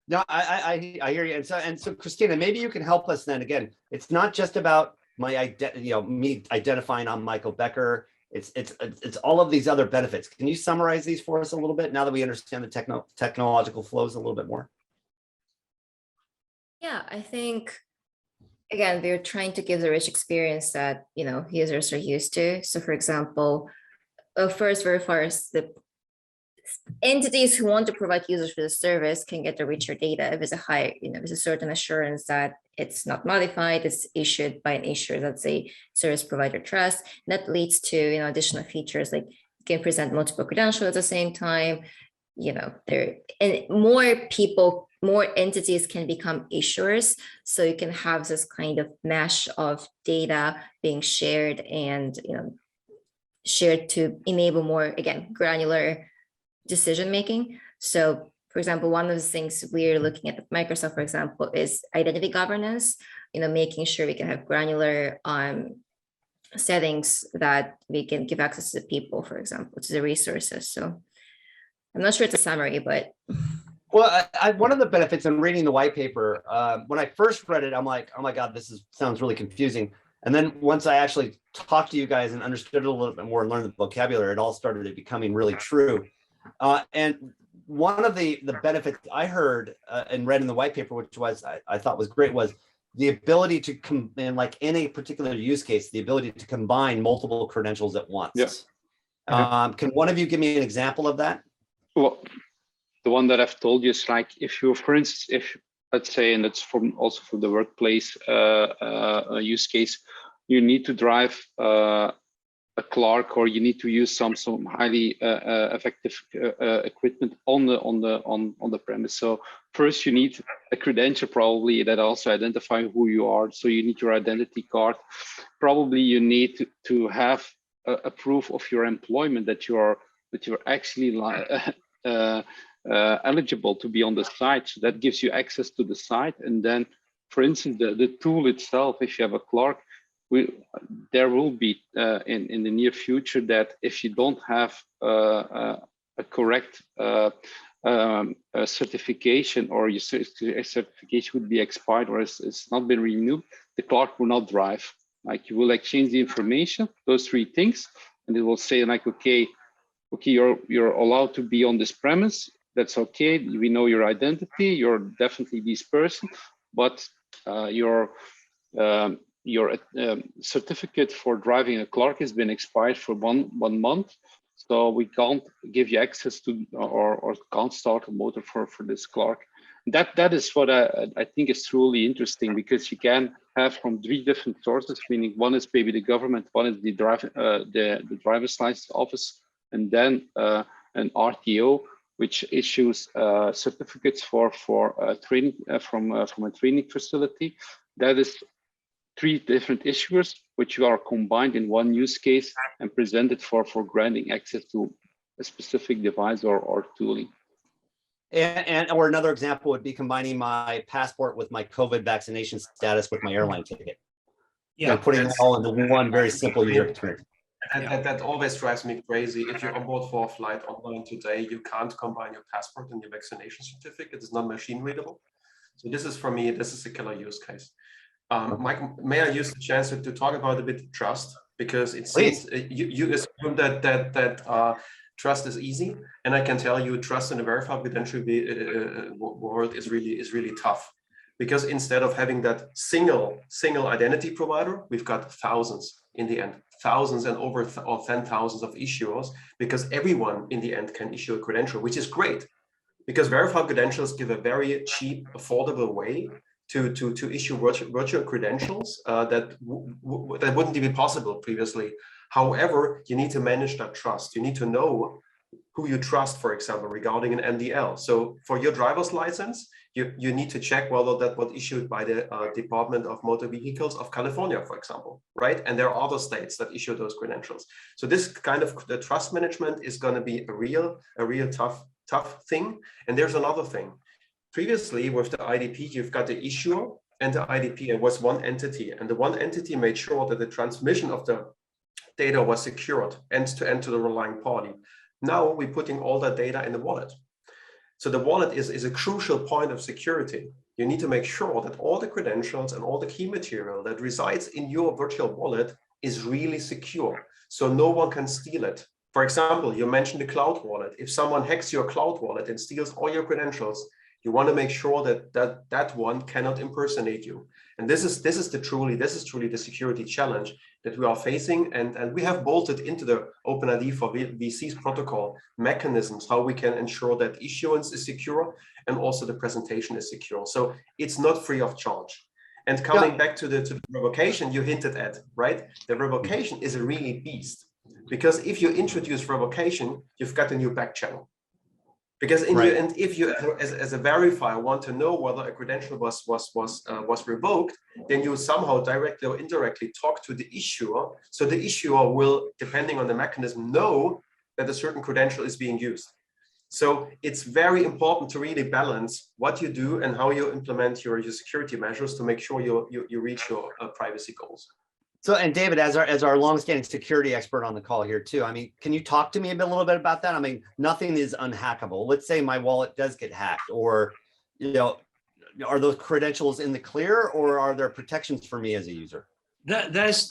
No, I hear you. And so Kristina, maybe you can help us then. Again, it's not just about my me identifying I'm Michael Becker. It's all of these other benefits. Can you summarize these for us a little bit now that we understand the technological flows a little bit more? Yeah, I think, again, they're trying to give the rich experience that, you know, users are used to. So for example, first verifiers, the entities who want to provide users for the service can get the richer data if there's a high, you know, there's a certain assurance that it's not modified, it's issued by an issuer that say service provider trust. That leads to, you know, additional features like you can present multiple credentials at the same time. You know, and more people, more entities can become issuers. So you can have this kind of mesh of data being shared and, you know, shared to enable more, again, granular decision making. So for example, one of the things we're looking at Microsoft, for example, is identity governance, you know, making sure we can have granular settings that we can give access to the people, for example, to the resources. So I'm not sure it's a summary, but. Well, one of the benefits in reading the white paper, when I first read it, I'm like, oh my God, sounds really confusing. And then once I actually talked to you guys and understood it a little bit more and learned the vocabulary, it all started becoming really true. And one of the benefits I heard and read in the white paper, which was I thought was great, was the ability to like in a particular use case, the ability to combine multiple credentials at once. Yeah. Can one of you give me an example of that? Well, the one that I've told you is like if you, for instance, if let's say, and that's also for the workplace use case, you need to drive a clerk, or you need to use some highly effective equipment on the premise. So first you need a credential probably that also identify who you are. So you need your identity card. Probably you need to have a proof of your employment that you're actually eligible to be on the site. So that gives you access to the site, and then for instance, the tool itself, if you have a clerk, there will be in the near future that if you don't have a correct certification, or your certification would be expired or it's not been renewed, the clerk will not drive. Like, you will exchange the information, those three things, and it will say like, okay, you're allowed to be on this premise. That's okay. We know your identity. You're definitely this person, but your certificate for driving a clerk has been expired for one month. So we can't give you access to, or can't start a motor for this clerk. That is what I think is truly interesting, because you can have from 3 different sources, meaning one is maybe the government, one is the driver's license office, and then an RTO, which issues certificates for training from a training facility. That is 3 different issuers, which are combined in one use case and presented for granting access to a specific device or tooling. Or another example would be combining my passport with my COVID vaccination status with my airline ticket. Yeah, and putting it all into one very simple user experience. That always drives me crazy. If you're on board for a flight online today, you can't combine your passport and your vaccination certificate. It's not machine readable. So this is, for me, this is a killer use case. Mike, may I use the chance to talk about a bit trust? Because it seems you assume that trust is easy, and I can tell you, trust in the verified credential world is really tough. Because instead of having that single identity provider, we've got thousands in the end, thousands and over 10,000 of issuers, because everyone in the end can issue a credential, which is great. Because verified credentials give a very cheap, affordable way to issue virtual credentials that wouldn't even be possible previously. However, you need to manage that trust. You need to know who you trust, for example, regarding an MDL. So for your driver's license, you need to check whether that was issued by the Department of Motor Vehicles of California, for example, right? And there are other states that issue those credentials. So this kind of the trust management is going to be a real tough thing. And there's another thing. Previously, with the IDP, you've got the issuer and the IDP. It was one entity, and the one entity made sure that the transmission of the data was secured end-to-end to the relying party. Now we're putting all that data in the wallet. So the wallet is a crucial point of security. You need to make sure that all the credentials and all the key material that resides in your virtual wallet is really secure, so no one can steal it. For example, you mentioned the cloud wallet. If someone hacks your cloud wallet and steals all your credentials, you want to make sure that one cannot impersonate you. And this is truly the security challenge that we are facing. And we have bolted into the OpenID for VC's protocol mechanisms, how we can ensure that issuance is secure and also the presentation is secure. So it's not free of charge. And coming back to the revocation you hinted at, right? The revocation is a really beast, because if you introduce revocation, you've got a new back channel. Because in your end, if you as a verifier want to know whether a credential was revoked, then you somehow directly or indirectly talk to the issuer. So the issuer will, depending on the mechanism, know that a certain credential is being used. So it's very important to really balance what you do and how you implement your security measures to make sure you reach your privacy goals. So, and David, as our longstanding security expert on the call here too, I mean, can you talk to me a little bit about that? I mean, nothing is unhackable. Let's say my wallet does get hacked, or, you know, are those credentials in the clear, or are there protections for me as a user? There's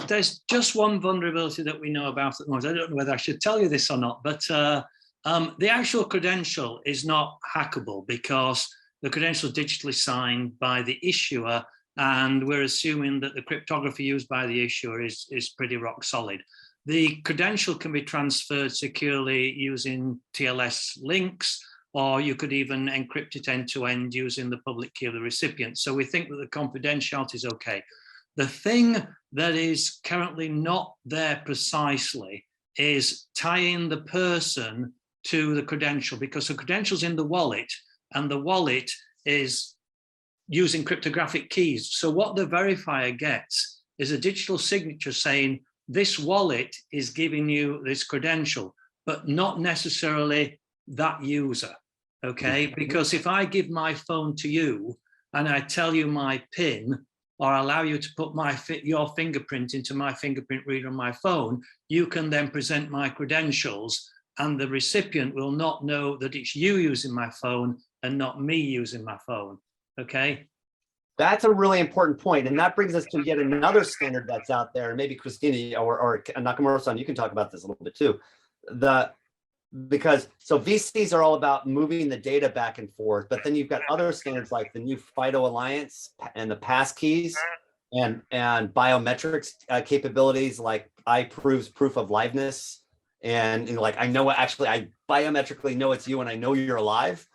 just one vulnerability that we know about at the moment. I don't know whether I should tell you this or not, but the actual credential is not hackable because the credential is digitally signed by the issuer, and we're assuming that the cryptography used by the issuer is pretty rock solid. The credential can be transferred securely using TLS links, or you could even encrypt it end-to-end using the public key of the recipient. So we think that the confidentiality is okay. The thing that is currently not there precisely is tying the person to the credential, because the credential's in the wallet, and the wallet is using cryptographic keys. So what the verifier gets is a digital signature saying this wallet is giving you this credential, but not necessarily that user, okay? Because if I give my phone to you and I tell you my PIN, or allow you to put your fingerprint into my fingerprint reader on my phone, you can then present my credentials, and the recipient will not know that it's you using my phone and not me using my phone, okay? That's a really important point, and that brings us to yet another standard that's out there, and maybe Kristina or Nakamura-san, you can talk about this a little bit too. Because VCs are all about moving the data back and forth, but then you've got other standards like the new FIDO Alliance and the passkeys and biometrics capabilities like iProof's proof of liveness, and like I biometrically know it's you and I know you're alive.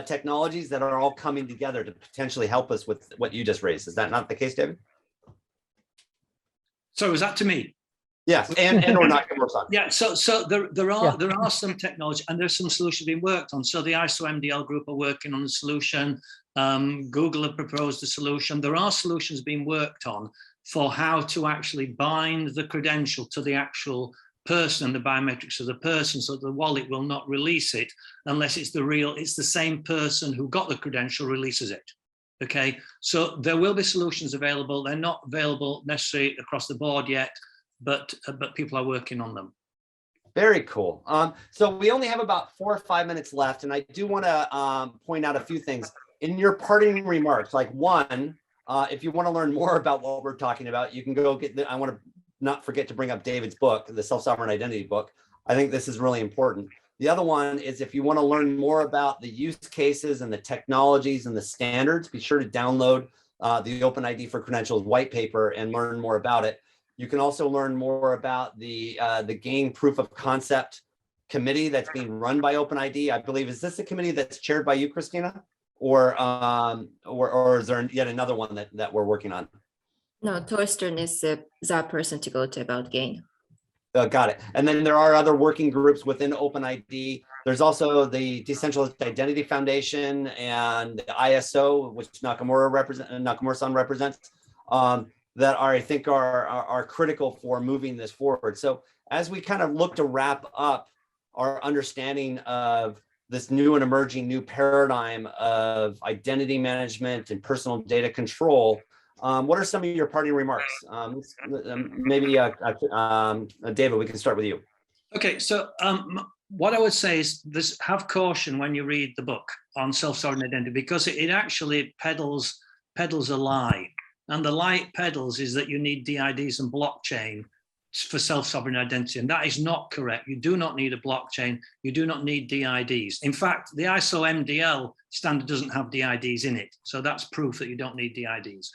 Technologies that are all coming together to potentially help us with what you just raised. Is that not the case, David? So is that to me? Yes, and or not. Yeah, so there are some technology, and there's some solutions being worked on. So the ISO MDL group are working on the solution. Google have proposed a solution. There are solutions being worked on for how to actually bind the credential to the actual person and the biometrics of the person, so the wallet will not release it unless it's the same person who got the credential releases it. Okay, so there will be solutions available. They're not available necessarily across the board yet, but people are working on them. Very cool. So we only have about 4 or 5 minutes left, and I do want to point out a few things in your parting remarks. Like one, if you want to learn more about what we're talking about, you can go get I want to not forget to bring up David's book, the Self-Sovereign Identity book. I think this is really important. The other one is if you want to learn more about the use cases and the technologies and the standards, be sure to download the OpenID for Credentials white paper and learn more about it. You can also learn more about the GAIN proof of concept committee that's being run by OpenID. I believe, is this a committee that's chaired by you, Kristina? Or is there yet another one that we're working on? No, Torsten is the person to go to about GAIN. Got it. And then there are other working groups within OpenID. There's also the Decentralized Identity Foundation and the ISO, which Nakamura-san represents, that I think are critical for moving this forward. So as we kind of look to wrap up our understanding of this new and emerging new paradigm of identity management and personal data control, what are some of your parting remarks? Maybe David, we can start with you. Okay, so what I would say is have caution when you read the book on self-sovereign identity, because it actually peddles a lie. And the lie it peddles is that you need DIDs and blockchain for self-sovereign identity. And that is not correct. You do not need a blockchain. You do not need DIDs. In fact, the ISO MDL standard doesn't have DIDs in it. So that's proof that you don't need DIDs.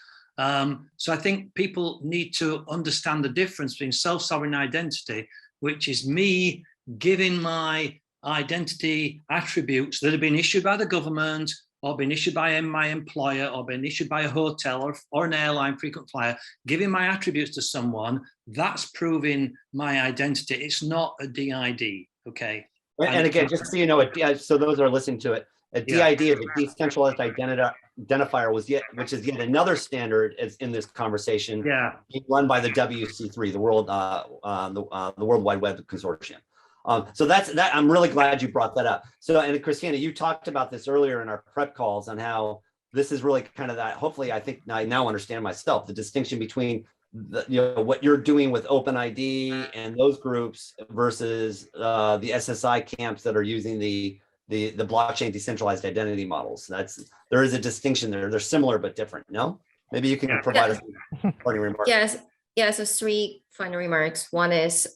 So I think people need to understand the difference between self-sovereign identity, which is me giving my identity attributes that have been issued by the government or been issued by my employer or been issued by a hotel or an airline frequent flyer, giving my attributes to someone, that's proving my identity. It's not a DID, okay? And again, just so you know, so those that are listening to it, a DID is a decentralized identifier, which is yet another standard in this conversation, being run by the WC3, the World Wide Web Consortium. So that. I'm really glad you brought that up. So, and Kristina, you talked about this earlier in our prep calls on how this is really kind of that. Hopefully, I think I now understand myself the distinction between what you're doing with OpenID and those groups versus the SSI camps that are using the blockchain decentralized identity models. There is a distinction there. They're similar but different. No, maybe you can provide us with parting remarks. Yes. So 3 final remarks. One is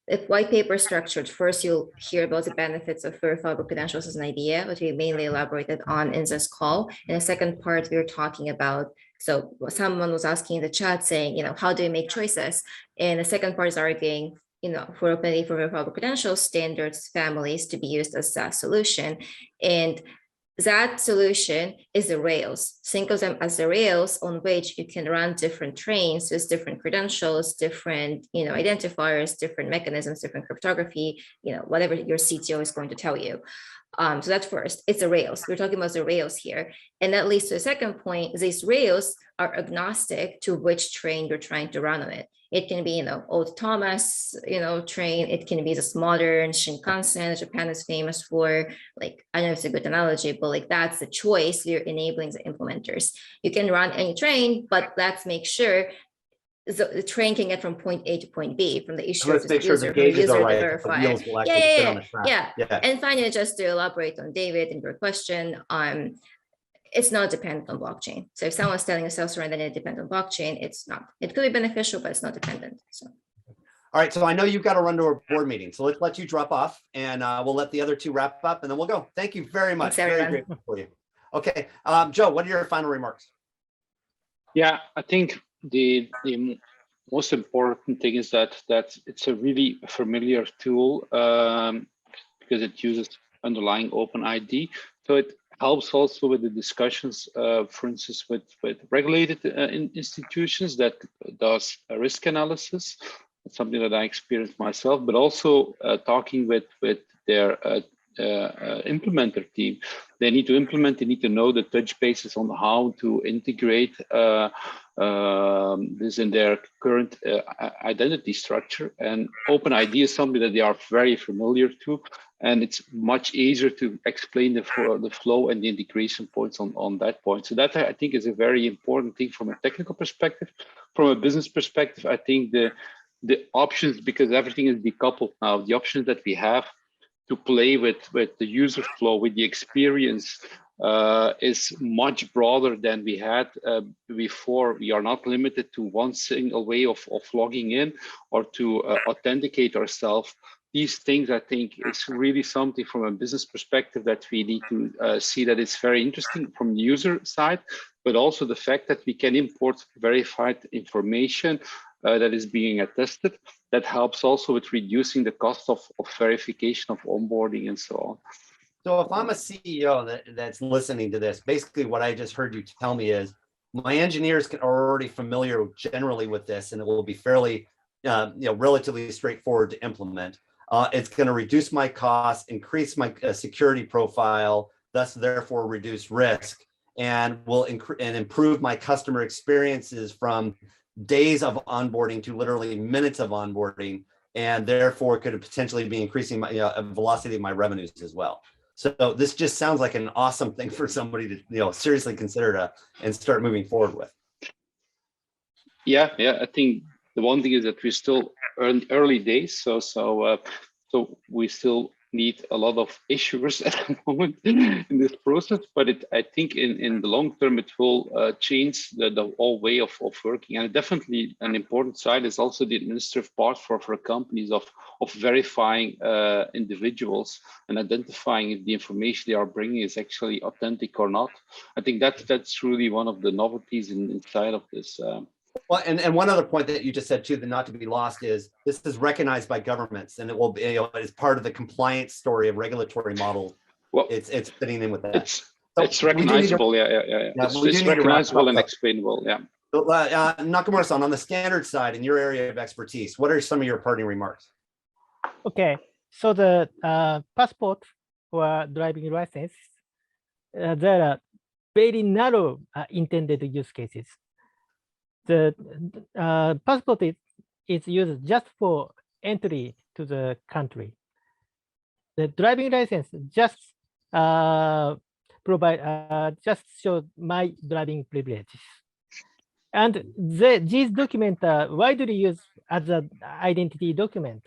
the white paper structured. First, you'll hear about the benefits of verifiable credentials as an idea, which we mainly elaborated on in this call. In the second part, we were talking about, so someone was asking in the chat saying, how do you make choices? And the second part is arguing, for OpenID for verifiable credentials, standards, families to be used as a solution. And that solution is the rails. Think of them as the rails on which you can run different trains with different credentials, different identifiers, different mechanisms, different cryptography, whatever your CTO is going to tell you. So that's first, it's a Rails. We're talking about the Rails here. And that leads to the second point, these Rails are agnostic to which train you're trying to run on it. It can be, old Thomas, train. It can be this modern Shinkansen Japan is famous for. Like, I don't know if it's a good analogy, but like that's the choice you're enabling the implementers. You can run any train, but let's make sure the train can get from point A to point B from the issuer Let's to the make sure user, the from the gauges user are to right. the The verifier. wheels will actually fit on the track. Yeah. And finally, just to elaborate on David and your question, it's not dependent on blockchain. So if someone's telling a self-surrender that it depends on blockchain, it's not. It could be beneficial, but it's not dependent. So. All right, so I know you've got to run to a board meeting, so let's let you drop off, and we'll let the other two wrap up, and then we'll go. Thank you very much. Thanks, very grateful for you. Okay, Joe, what are your final remarks? Yeah, I think the most important thing is that it's a really familiar tool because it uses underlying OpenID. So it helps also with the discussions, for instance, with regulated institutions that does a risk analysis. It's something that I experienced myself, but also talking with their implementer team. They need to implement, they need to know the touch bases on how to integrate this in their current identity structure. And OpenID is something that they are very familiar to, and it's much easier to explain the flow and the integration points on that point. So that, I think, is a very important thing from a technical perspective. From a business perspective, I think the options, because everything is decoupled now, the options that we have to play with the user flow, with the experience, is much broader than we had before. We are not limited to one single way of logging in or to authenticate ourselves. These things, I think, is really something from a business perspective that we need to see that it's very interesting from the user side, but also the fact that we can import verified information that is being attested. That helps also with reducing the cost of verification, of onboarding, and so on. So if I'm a CEO that's listening to this, basically what I just heard you tell me is my engineers are already familiar generally with this, and it will be fairly, relatively straightforward to implement. It's going to reduce my costs, increase my security profile, thus therefore reduce risk, and will improve my customer experiences from days of onboarding to literally minutes of onboarding, and therefore could potentially be increasing my velocity of my revenues as well. So this just sounds like an awesome thing for somebody to seriously consider and start moving forward with. Yeah, I think the one thing is that we're still early days, so we still need a lot of issuers at the moment in this process, but I think in the long term it will change the whole way of working. And definitely an important side is also the administrative part for companies of verifying individuals and identifying if the information they are bringing is actually authentic or not. I think that's really one of the novelties inside of this. Well, and one other point that you just said too, that not to be lost, is this is recognized by governments, and it will be, as part of the compliance story of regulatory models. Well, it's fitting in with that. It's recognizable, yeah. It's recognizable and explainable, yeah. So, Nakamura-san, on the standard side, in your area of expertise, what are some of your parting remarks? Okay, so the passport or driving license, there are very narrow intended use cases. The passport is used just for entry to the country. The driving license just just shows my driving privileges, and these documents are widely used as an identity document.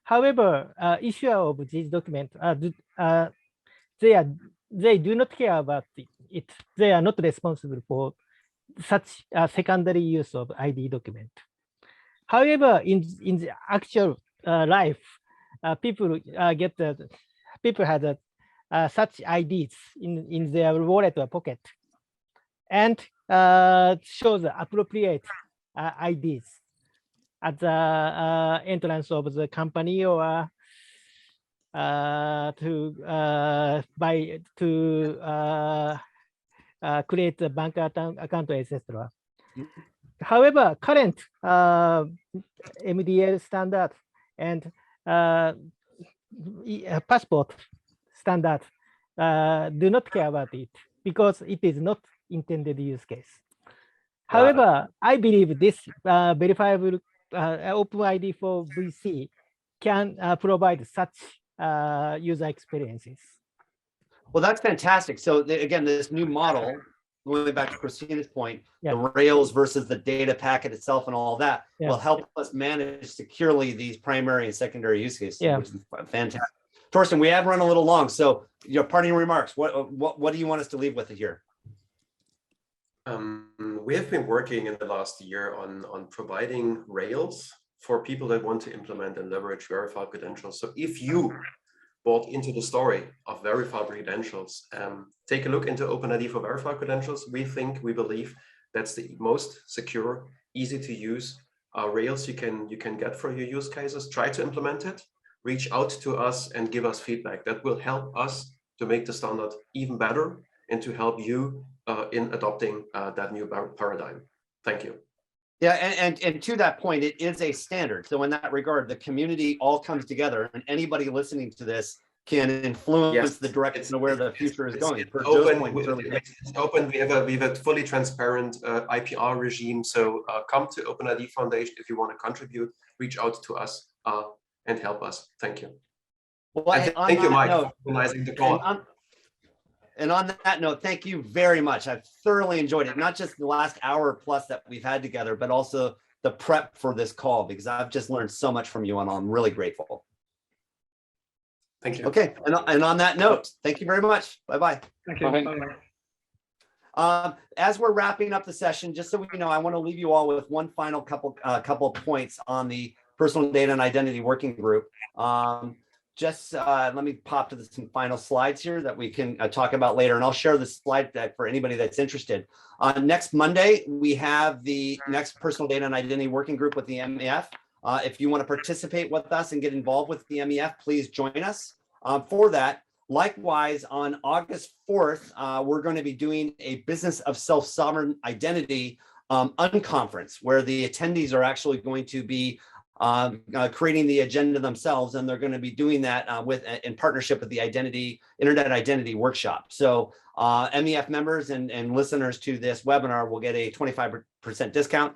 However, issuer of these documents they do not care about it. They are not responsible for such a secondary use of ID document. However, in the actual life, people have such IDs in their wallet or pocket, and show the appropriate IDs at the entrance of the company or create a bank account, etc. However, current MDL standard and passport standard do not care about it because it is not intended use case. However, I believe this verifiable OpenID for VC can provide such user experiences. Well, that's fantastic. So again, this new model, going back to Kristina's point, Yeah. the Rails versus the data packet itself and all that Yeah. will help us manage securely these primary and secondary use cases, Yeah. which is fantastic. Torsten, we have run a little long, so your parting remarks. What do you want us to leave with here? We have been working in the last year on providing Rails for people that want to implement and leverage verified credentials. So if you bought into the story of verified credentials, take a look into OpenID for verified credentials. We believe that's the most secure, easy to use Rails you can get for your use cases. Try to implement it, reach out to us and give us feedback. That will help us to make the standard even better and to help you in adopting that new paradigm. Thank you. Yeah, and to that point, it is a standard. So in that regard, the community all comes together, and anybody listening to this can influence the direction of where the future is going. It's open. We have a fully transparent IPR regime. So come to OpenID Foundation if you want to contribute. Reach out to us and help us. Thank you. Well, thank you, Mike, for organizing the call. And on that note, thank you very much. I've thoroughly enjoyed it, not just the last hour plus that we've had together, but also the prep for this call, because I've just learned so much from you and I'm really grateful. Thank you. Okay, and on that note, thank you very much. Bye-bye. Thank you. Bye-bye. As we're wrapping up the session, just so we know, I want to leave you all with one final couple of points on the personal data and identity working group. Let me pop to some final slides here that we can talk about later, and I'll share the slide deck for anybody that's interested. Next Monday, we have the next personal data and identity working group with the MEF. If you want to participate with us and get involved with the MEF, please join us for that. Likewise, on August 4th, we're going to be doing a business of self-sovereign identity unconference, where the attendees are actually going to be creating the agenda themselves, and they're going to be doing that in partnership with the Internet Identity Workshop. So MEF members and listeners to this webinar will get a 25% discount.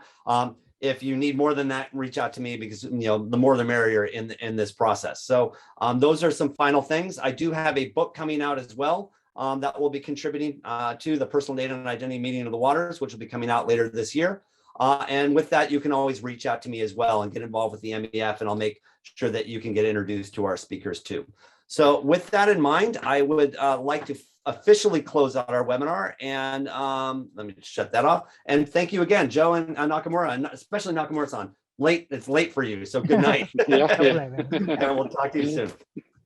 If you need more than that, reach out to me, because the more the merrier in this process. So those are some final things. I do have a book coming out as well that will be contributing to the Personal Data and Identity Meeting of the Waters, which will be coming out later this year. And with that, you can always reach out to me as well and get involved with the MEF, and I'll make sure that you can get introduced to our speakers too. So with that in mind, I would like to officially close out our webinar, and let me shut that off. And thank you again, Joe and Nakamura, and especially Nakamura-san. It's late for you, so good night. Yeah. And we'll talk to you soon.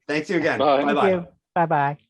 Thanks you again. Bye. Bye-bye. Bye-bye.